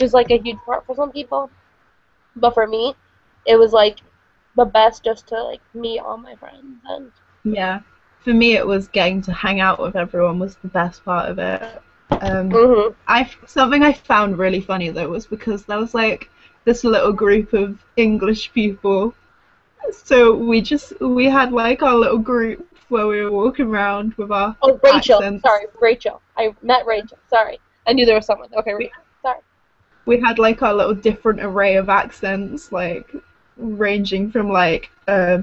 is like a huge part for some people, but for me, it was like the best just to like meet all my friends and. Yeah. For me, it was getting to hang out with everyone was the best part of it. Mhm. Something I found really funny though was because there was like this little group of English people. So we had like our little group where we were walking around with our Oh, Rachel. accents. Sorry, Rachel. I met Rachel. Sorry, I knew there was someone. Okay, We Rachel. Sorry. we had like our little different array of accents, like ranging from like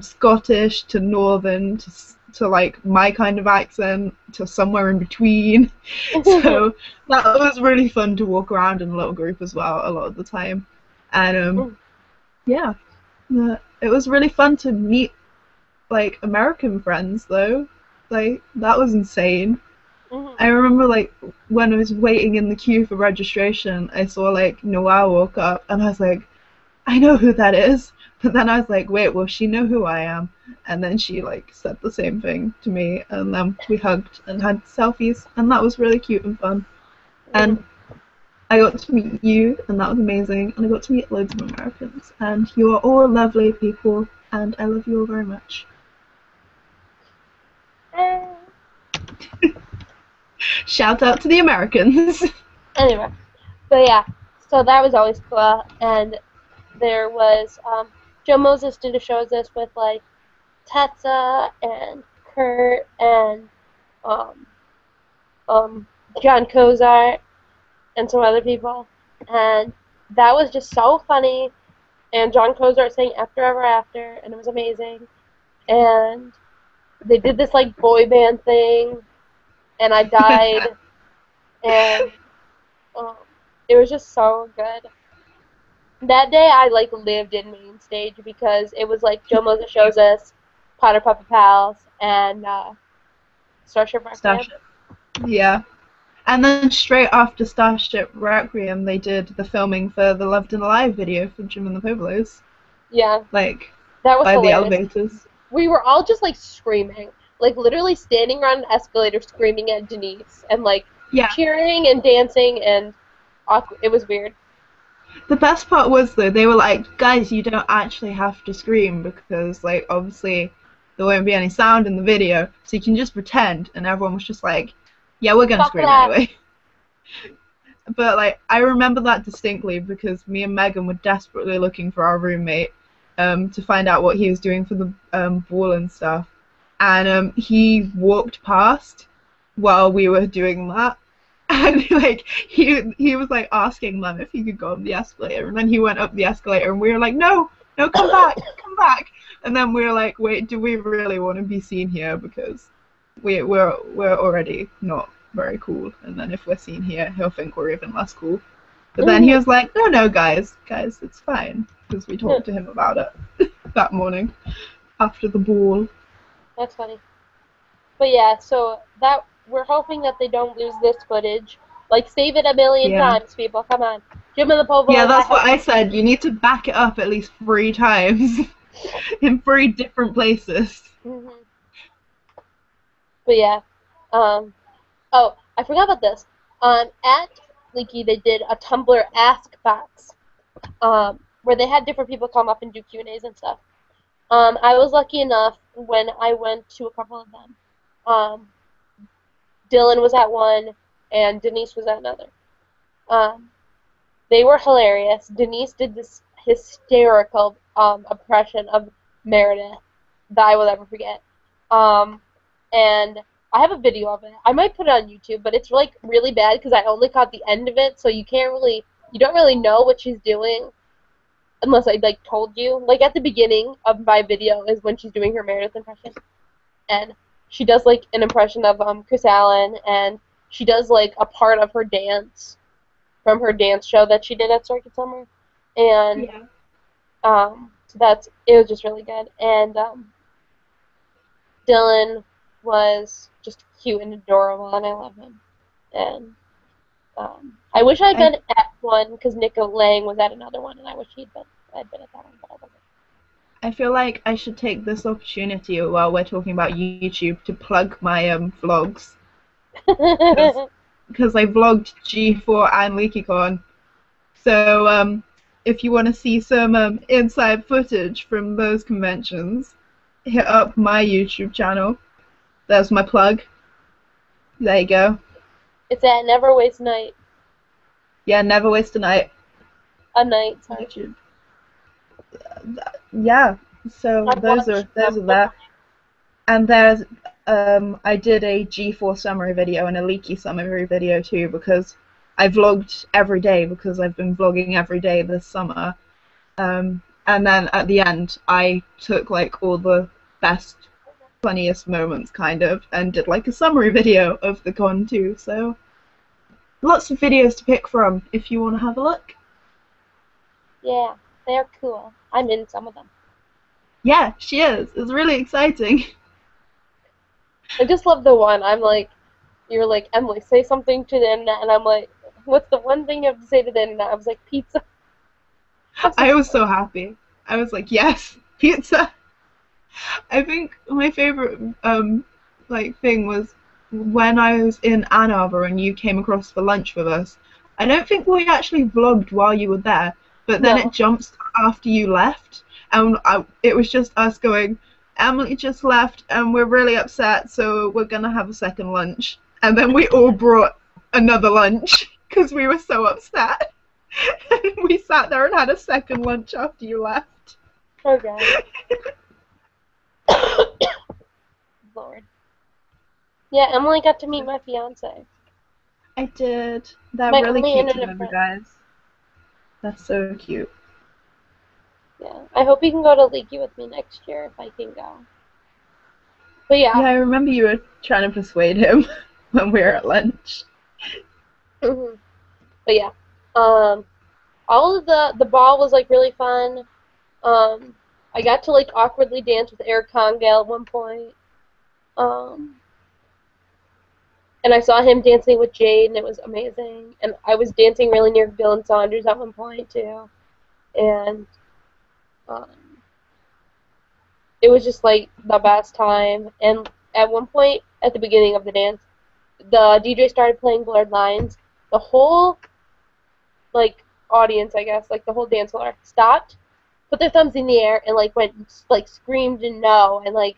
Scottish to Northern to like my kind of accent to somewhere in between. So that was really fun to walk around in a little group as well a lot of the time. And yeah, it was really fun to meet like American friends though. Like that was insane. Mhm. I remember like when I was waiting in the queue for registration, I saw like Noelle walk up and I was like, I know who that is. But then I was like, wait, will she know who I am? And then she like said the same thing to me, and then we hugged and had selfies, and that was really cute and fun. And Mhm. I got to meet you, and that was amazing. And I got to meet loads of Americans, and you are all lovely people, and I love you all very much. Eh. Shout out to the Americans. Anyway, but yeah, so that was always cool, and there was Joe Moses did a show as this with like Tetsa and Kurt and um um John Kozar and some other people, and that was just so funny. And John Kozar sang After Ever After, and it was amazing. And they did this like boy band thing, and I died, and um, it was just so good. That day I like lived in main stage because it was like Joe Moses shows us, Potter Papa Pals, and Starship Requiem. Starship. Yeah. And then straight after Starship Requiem, they did the filming for the Loved and Alive video for Jim and the Povolos. Yeah, Like, that was by the hilarious. elevators. We were all just like screaming, like literally standing around an escalator screaming at Denise and like Yeah. cheering and dancing, and it was weird. The best part was though, they were like, guys, you don't actually have to scream because like obviously there won't be any sound in the video, so you can just pretend, and everyone was just like, yeah, we're gonna Fuck scream that. anyway. But like I remember that distinctly because me and Megan were desperately looking for our roommate to find out what he was doing for the ball and stuff. And he walked past while we were doing that. And like he was like asking them if he could go up the escalator, and then he went up the escalator, and we were like, no, no, come back, come back. And then we were like, wait, do we really want to be seen here? Because we're already not very cool, and then if we're seen here, he'll think we're even less cool. But then he was like, no, no, guys, it's fine, because we talked to him about it that morning after the ball. That's funny. But yeah, so that we're hoping that they don't lose this footage. Like, save it a million times, people. Come on. Jim and the Povo. Yeah, that's what I said. You need to back it up at least 3 times in 3 different places. Mm-hmm. But yeah. Oh, I forgot about this. At Leaky, they did a Tumblr Ask Box, where they had different people come up and do Q&As and stuff. I was lucky enough when I went to a couple of them. Dylan was at one, and Denise was at another. They were hilarious. Denise did this hysterical impression of Meredith that I will never forget. And I have a video of it. I might put it on YouTube, but it's like really bad because I only caught the end of it, so you don't really know what she's doing unless I like told you. Like at the beginning of my video is when she's doing her Meredith impression, and she does like an impression of Chris Allen, and she does like a part of her dance from her dance show that she did at Starkid Summer, and so it was just really good. And Dylan was just cute and adorable, and I love him. And I wish I'd been at one because Nick Lang was at another one, and I wish I'd been at that one, but I wasn't. I feel like I should take this opportunity while we're talking about YouTube to plug my vlogs. Because I vlogged G4 and LeakyCon. So if you want to see some inside footage from those conventions, hit up my YouTube channel. There's my plug. There you go. It's at Never Waste Night. Yeah, Never Waste a Night. A night, sorry. YouTube. Yeah, so those are there. And there's I did a G4 summary video and a Leaky summary video too, because I vlogged every day because I've been vlogging every day this summer. And then at the end I took like all the best, funniest moments kind of and did like a summary video of the con too. So lots of videos to pick from if you want to have a look. Yeah, they're cool. I'm in some of them. Yeah, she is. It's really exciting. I just love the one. I'm like, you're like, Emily, say something to the internet, and I'm like, what's the one thing you have to say to the internet? I was like, pizza. I was so happy. I was like, yes, pizza. I think my favorite like thing was when I was in Ann Arbor and you came across for lunch with us. I don't think we actually vlogged while you were there, but then it jumps after you left, and it was just us going, Emily just left and we're really upset, so we're gonna have a second lunch. And then we all brought another lunch because we were so upset. And we sat there and had a second lunch after you left. Okay. Lord. Yeah, Emily got to meet my fiance. I did. They're My really only cute internet together, friend. guys. That's so cute. Yeah, I hope you can go to Leaky with me next year if I can go. But yeah. Yeah, I remember you were trying to persuade him when we were at lunch. But yeah, all of the ball was like really fun. I got to like awkwardly dance with Eric Congale at one point. And I saw him dancing with Jade, and it was amazing. And I was dancing really near Dylan Saunders at one point too, and it was just like the best time. And at one point at the beginning of the dance, the DJ started playing Blurred Lines. The whole like audience, I guess, like the whole dance floor stopped, put their thumbs in the air, and like went like screamed and no, and like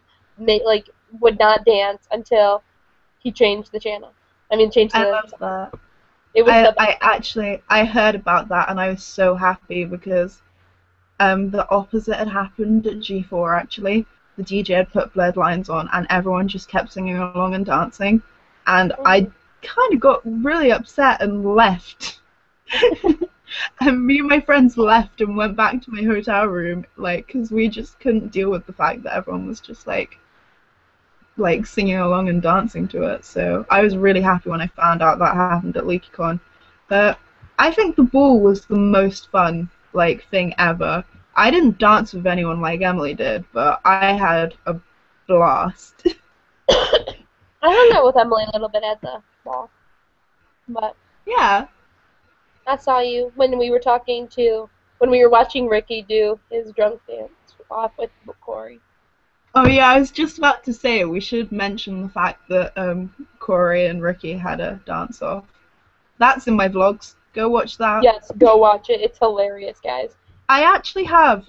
would not dance until he changed the channel. I mean, changed the. I love that. It was the best. I heard about that and I was so happy because the opposite had happened at G4 actually. The DJ had put Bloodlines on and everyone just kept singing along and dancing, and I kind of got really upset and left. And me and my friends left and went back to my hotel room, like, because we just couldn't deal with the fact that everyone was just like singing along and dancing to it. So I was really happy when I found out that happened at LeakyCon. But I think the ball was the most fun thing ever. I didn't dance with anyone like Emily did, but I had a blast. I hung out with Emily a little bit at the ball, but Yeah. I saw you when we were watching Ricky do his drunk dance off with Corey. Oh yeah, I was just about to say we should mention the fact that Corey and Ricky had a dance off. That's in my vlogs. Go watch that. Yes, go watch it. It's hilarious, guys. I actually have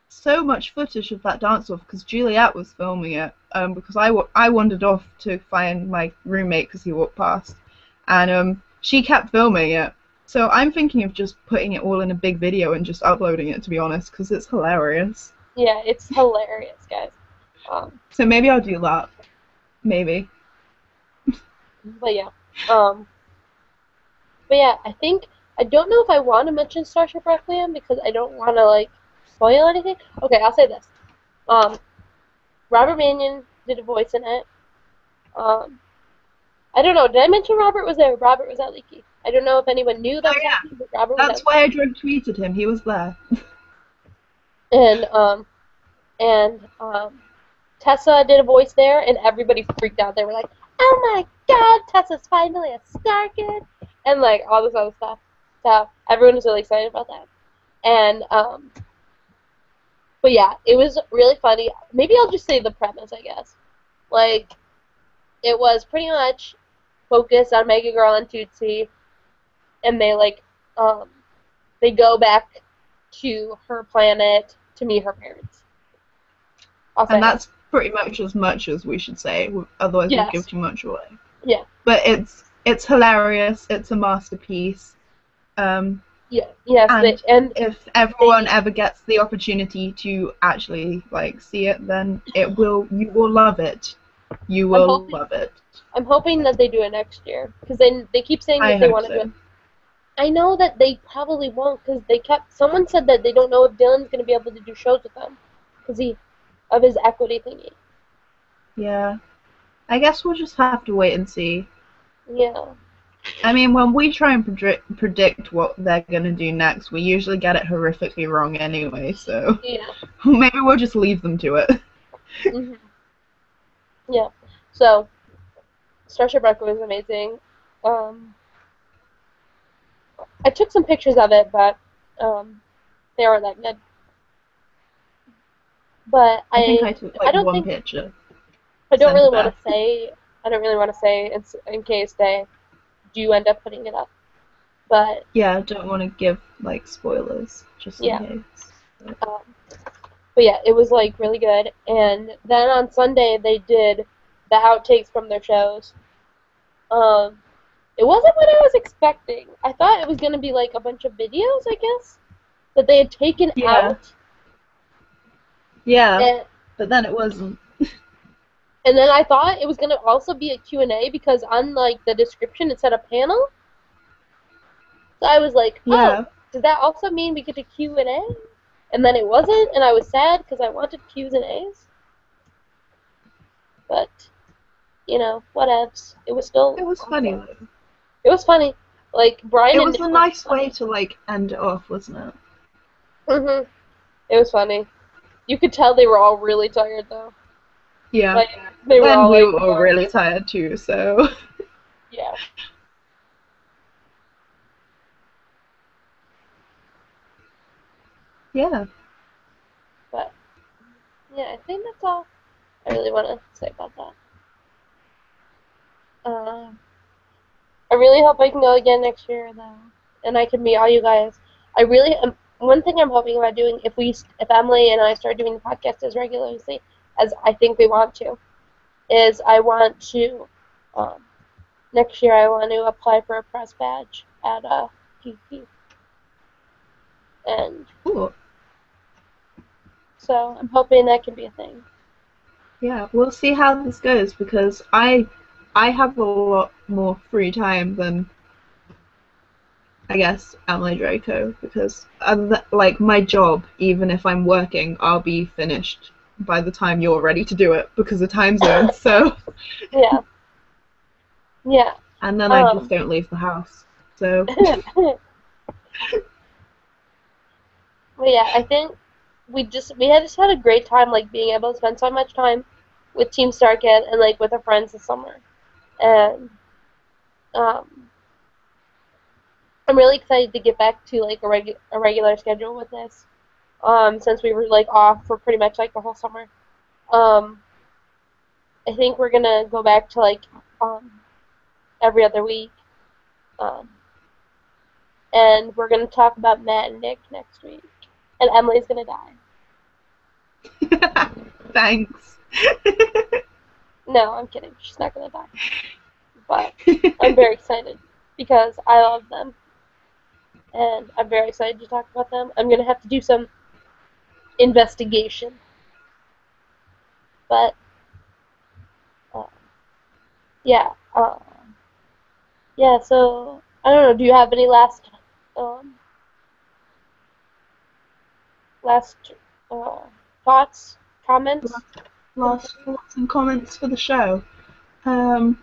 so much footage of that dance off because Juliet was filming it. Because I wandered off to find my roommate because he walked past, and she kept filming it. So I'm thinking of just putting it all in a big video and just uploading it, to be honest, because it's hilarious. Yeah, it's hilarious, guys. So maybe I'll do that. Maybe. But yeah. I don't know if I want to mention Starship Requiem because I don't want to spoil anything. Okay, I'll say this. Robert Mannion did a voice in it. I don't know. Did I mention Robert was there? Robert was at Leaky. I don't know if anyone knew that was happening, but Robert was. That's why I drug tweeted him. He was there. And Tessa did a voice there, and everybody freaked out. They were like, "Oh my God, Tessa's finally a StarKid," and all this other stuff. So everyone was really excited about that. And but yeah, it was really funny. Maybe I'll just say the premise, I guess. It was pretty much focused on Mega Girl and Tootsie, and they go back to her planet to meet her parents. And that's pretty much as we should say, otherwise we'll give too much away. Yeah. But it's hilarious. It's a masterpiece. Yeah. Yes. And if everyone ever gets the opportunity to actually see it, then you will love it. You will love it. I'm hoping that they do it next year because they keep saying that they want to do it. I know that they probably won't because someone said that they don't know if Dylan's going to be able to do shows with them because of his equity thingy. Yeah. I guess we'll just have to wait and see. Yeah. I mean, when we try and predict what they're going to do next, we usually get it horrifically wrong anyway, so yeah. Maybe we'll just leave them to it. Mm-hmm. Yeah. So, Starship Requiem was amazing. I took some pictures of it, but they weren't that good. But I think I took one picture. I don't really want to say in case they do end up putting it up. But yeah, I don't want to give spoilers just in case. But yeah, it was really good. And then on Sunday they did the outtakes from their shows. It wasn't what I was expecting. I thought it was gonna be a bunch of videos, I guess, that they had taken out. Yeah, but then it wasn't. And then I thought it was gonna also be a Q&A because on the description it said a panel. So I was like, oh, does that also mean we get a Q&A? And then it wasn't, and I was sad because I wanted Q's and A's. But whatevs. It was still. It was awesome. Funny. It was funny. Brian. It was a nice way to end it off, wasn't it? Mhm. It was funny. You could tell they were all really tired though. Yeah. They were all we were all really tired too, so. Yeah. Yeah. But yeah, I think that's all I really want to say about that. I really hope I can go again next year though, and I can meet all you guys. I really am. One thing I'm hoping about doing, if Emily and I start doing the podcast as regularly as I think we want to, is I want to next year I want to apply for a press badge at PP. And Cool. so I'm hoping that can be a thing. Yeah, we'll see how this goes because I have a lot more free time than I guess Emily Draco because like my job, even if I'm working, I'll be finished by the time you're ready to do it because of time zones. So Yeah. Yeah. and then I just Um, don't leave the house. So but yeah, I think we had just had a great time like being able to spend so much time with Team Starkid and like with our friends this summer. And um, I'm really excited to get back to like a regular schedule with this. Since we were like off for pretty much like the whole summer. Um, I think we're gonna go back to like every other week. Um, and we're gonna talk about Matt and Nick next week. And Emily's gonna die. thanks. No, I'm kidding. She's not gonna die. But I'm very excited because I love them. And I'm very excited to talk about them. I'm gonna have to do some investigation. But uh, yeah, yeah. So I don't know. Do you have any um, last uh, thoughts, comments? Last thoughts and comments for the show. Um,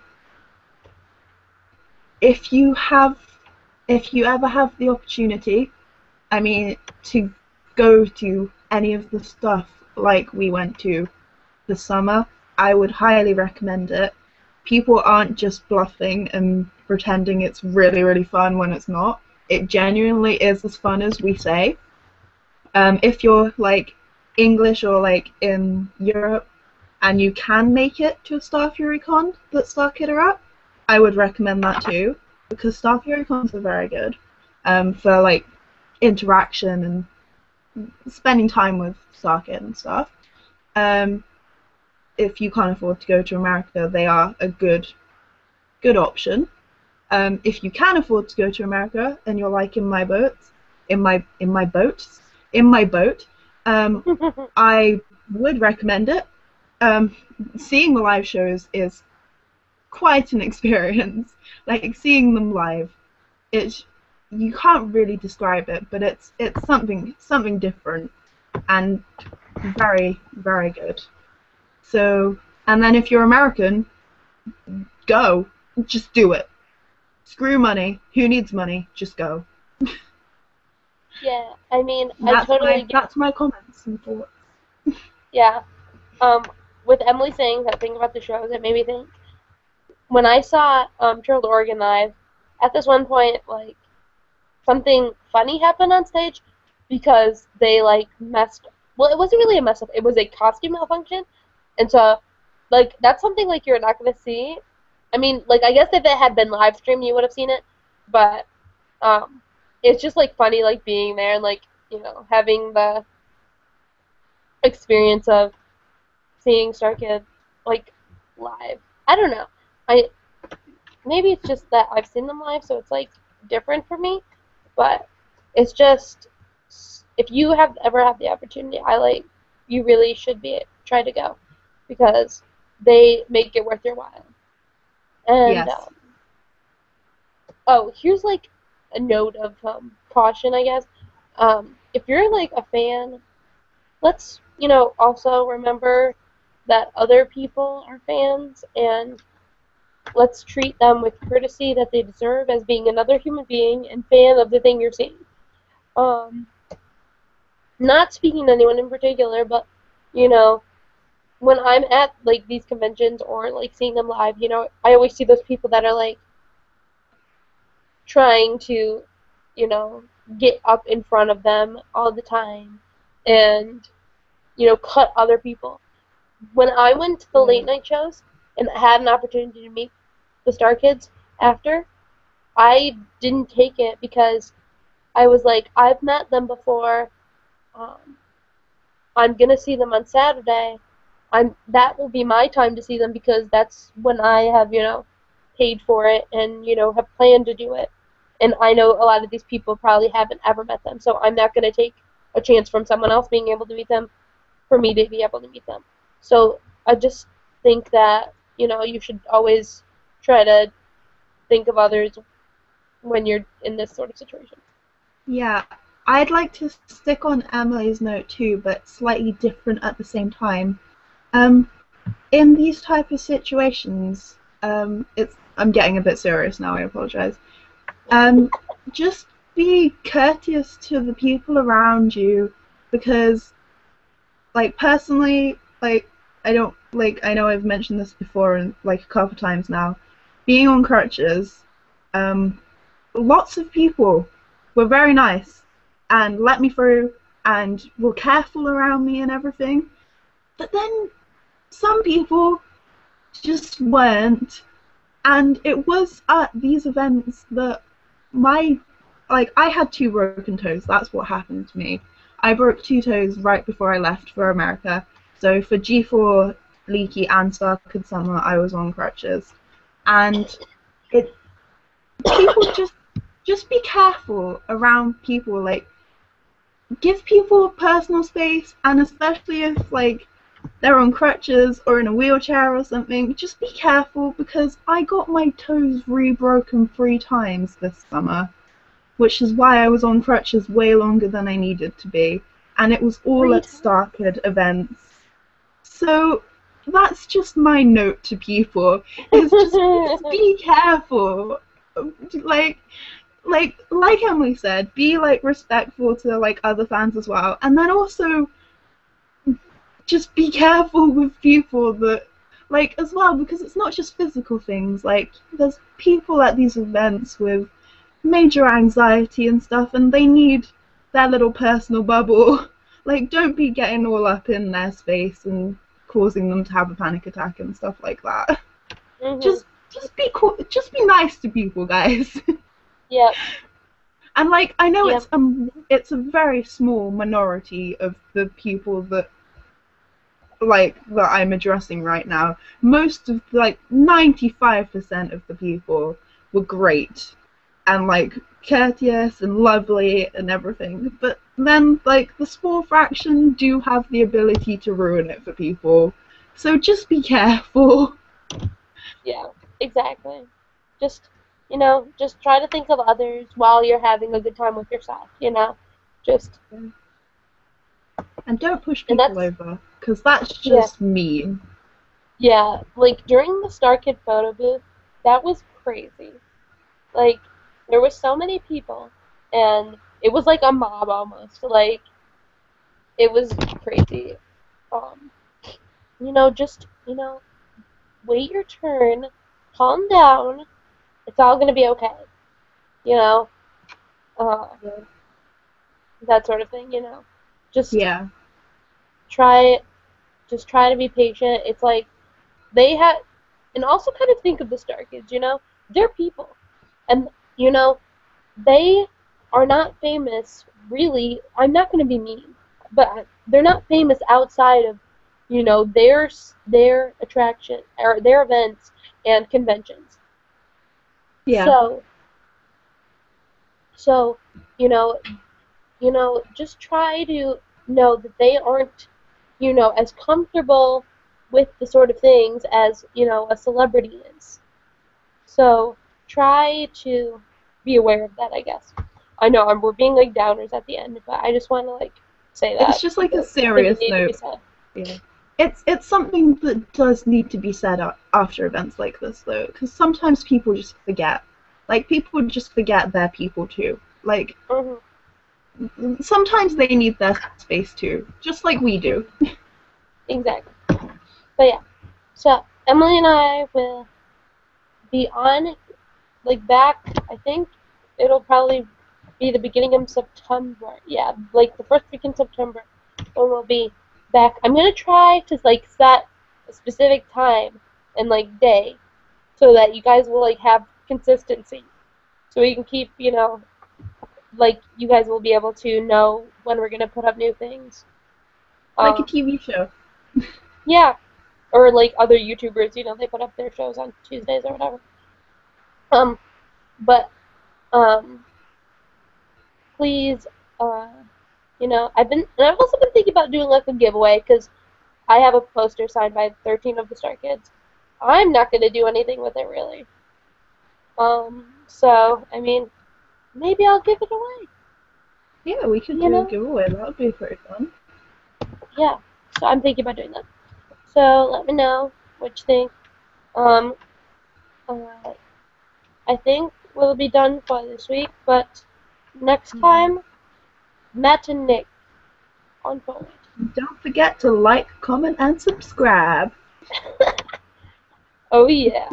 if you have, if you ever have the opportunity, I mean, to go to any of the stuff like we went to this summer, I would highly recommend it. People aren't just bluffing and pretending it's really, really fun when it's not. It genuinely is as fun as we say. If you're like English or like in Europe and you can make it to a Star Fury Con that StarKid are at, I would recommend that too because Star Fury Cons are very good for like interaction and spending time with StarKid and stuff. Um, if you can't afford to go to America, they are a good option. If you can afford to go to America and you're like in my boat, in my boat, I would recommend it. Seeing the live shows is quite an experience. Like seeing them live, it's you can't really describe it, but it's something different and very very good. So, and then if you're American, go, just do it. Screw money. Who needs money? Just go. Yeah, I mean, I That's totally my get. that's my comments and thoughts. Yeah. Um, with Emily saying that thing about the shows, it made me think. When I saw Gerald Oregon live, at this one point, like something funny happened on stage because they like messed. Well, it wasn't really a mess up. It was a costume malfunction, and so like that's something like you're not gonna see. I mean, like I guess if it had been live streamed, you would have seen it, but um, it's just like funny like being there and like having the experience of seeing StarKid like live. I don't know. I maybe it's just that I've seen them live, so it's like different for me. But it's just if you have ever had the opportunity, I like you really should be try to go because they make it worth your while. And Yes. oh, here's like a note of caution, I guess. If you're like a fan, let's also remember that other people are fans and let's treat them with courtesy that they deserve as being another human being and fan of the thing you're seeing. Um, Not speaking to anyone in particular, but you know, when I'm at like these conventions or like seeing them live, I always see those people that are like trying to, you know, get up in front of them all the time and cut other people. When I went to the late night shows and had an opportunity to meet the Star Kids after, I didn't take it because I was like, I've met them before. Um, I'm gonna see them on Saturday. That will be my time to see them because that's when I have paid for it and, have planned to do it. And I know a lot of these people probably haven't ever met them, so I'm not going to take a chance from someone else being able to meet them for me to be able to meet them. So I just think that, you should always try to think of others when you're in this sort of situation. Yeah, I'd like to stick on Emily's note too, but slightly different at the same time. Um, in these type of situations, I'm getting a bit serious now. I apologize. Um, just be courteous to the people around you, because, like, personally, like, I don't like. I know I've mentioned this before, and like a couple times now. Being on crutches, um, lots of people were very nice and let me through and were careful around me and everything. But then some people just weren't. And it was at these events that I had 2 broken toes. That's what happened to me. I broke 2 toes right before I left for America. So for G4, Leaky, and Starkid Summer, I was on crutches. And it people just be careful around people. Like, give people personal space, and especially if like they're on crutches or in a wheelchair or something, just be careful, because I got my toes re-broken 3 times this summer, which is why I was on crutches way longer than I needed to be, and it was all at Starkid events. So that's just my note to people, is just be careful. Like, like Emily said, be like respectful to like other fans as well, and then also just be careful with people that, like, as well, because it's not just physical things. Like, there's people at these events with major anxiety and stuff, and they need their little personal bubble. Like, don't be getting all up in their space and causing them to have a panic attack and stuff like that. Mm-hmm. Just be cool. Just be nice to people, guys. Yep. And like, I know Yep. it's a very small minority of the people that I'm addressing right now. Most of, like, 95% of the people were great and like courteous and lovely and everything. But then like the small fraction do have the ability to ruin it for people. So just be careful. Yeah, exactly. Just, just try to think of others while you're having a good time with yourself, Just, And don't push and people over, because that's yeah, just mean. yeah, like during the StarkidPodcast photo booth, that was crazy. Like, there were so many people, and it was like a mob almost. Like, it was crazy. Um, just, wait your turn, calm down, it's all gonna be okay, you know? Uh, that sort of thing, Just Yeah. try, just try to be patient. It's like, they had, and also kind of think of the Star Kids, They're people. And, they are not famous, really. I'm not going to be mean, but they're not famous outside of, their attraction, or their events and conventions. Yeah. So, so, you know, just try to know that they aren't, as comfortable with the sort of things as, a celebrity is. So try to be aware of that, I guess. I know we're being like downers at the end, but I just want to like say It's that. just like a I think it serious needs to be note. said. Yeah. It's something that does need to be said after events like this, though, because sometimes people just forget. Like, people just forget they're people too. Like, Mm-hmm. sometimes they need their space too, just like we do. Exactly. But yeah, so Emily and I will be on, like, back. I think it'll probably be the beginning of September. Yeah, like the first week in September when we'll be back. I'm gonna try to like set a specific time and like day so that you guys will like have consistency. So we can keep, like you guys will be able to know when we're gonna put up new things. Like a Um, TV show. yeah, or like other YouTubers, they put up their shows on Tuesdays or whatever. But please, I've also been thinking about doing like a giveaway because I have a poster signed by 13 of the Star Kids. I'm not gonna do anything with it really. So I mean, maybe I'll give it away. Yeah, we could You do a know? giveaway. That would be pretty fun. Yeah. So I'm thinking about doing that. So let me know what you think. Um, uh, I think we'll be done for this week, but next time, Matt and Nick on forward. Don't forget to like, comment, and subscribe. Oh yeah.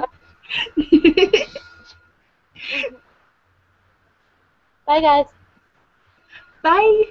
Bye guys. Bye.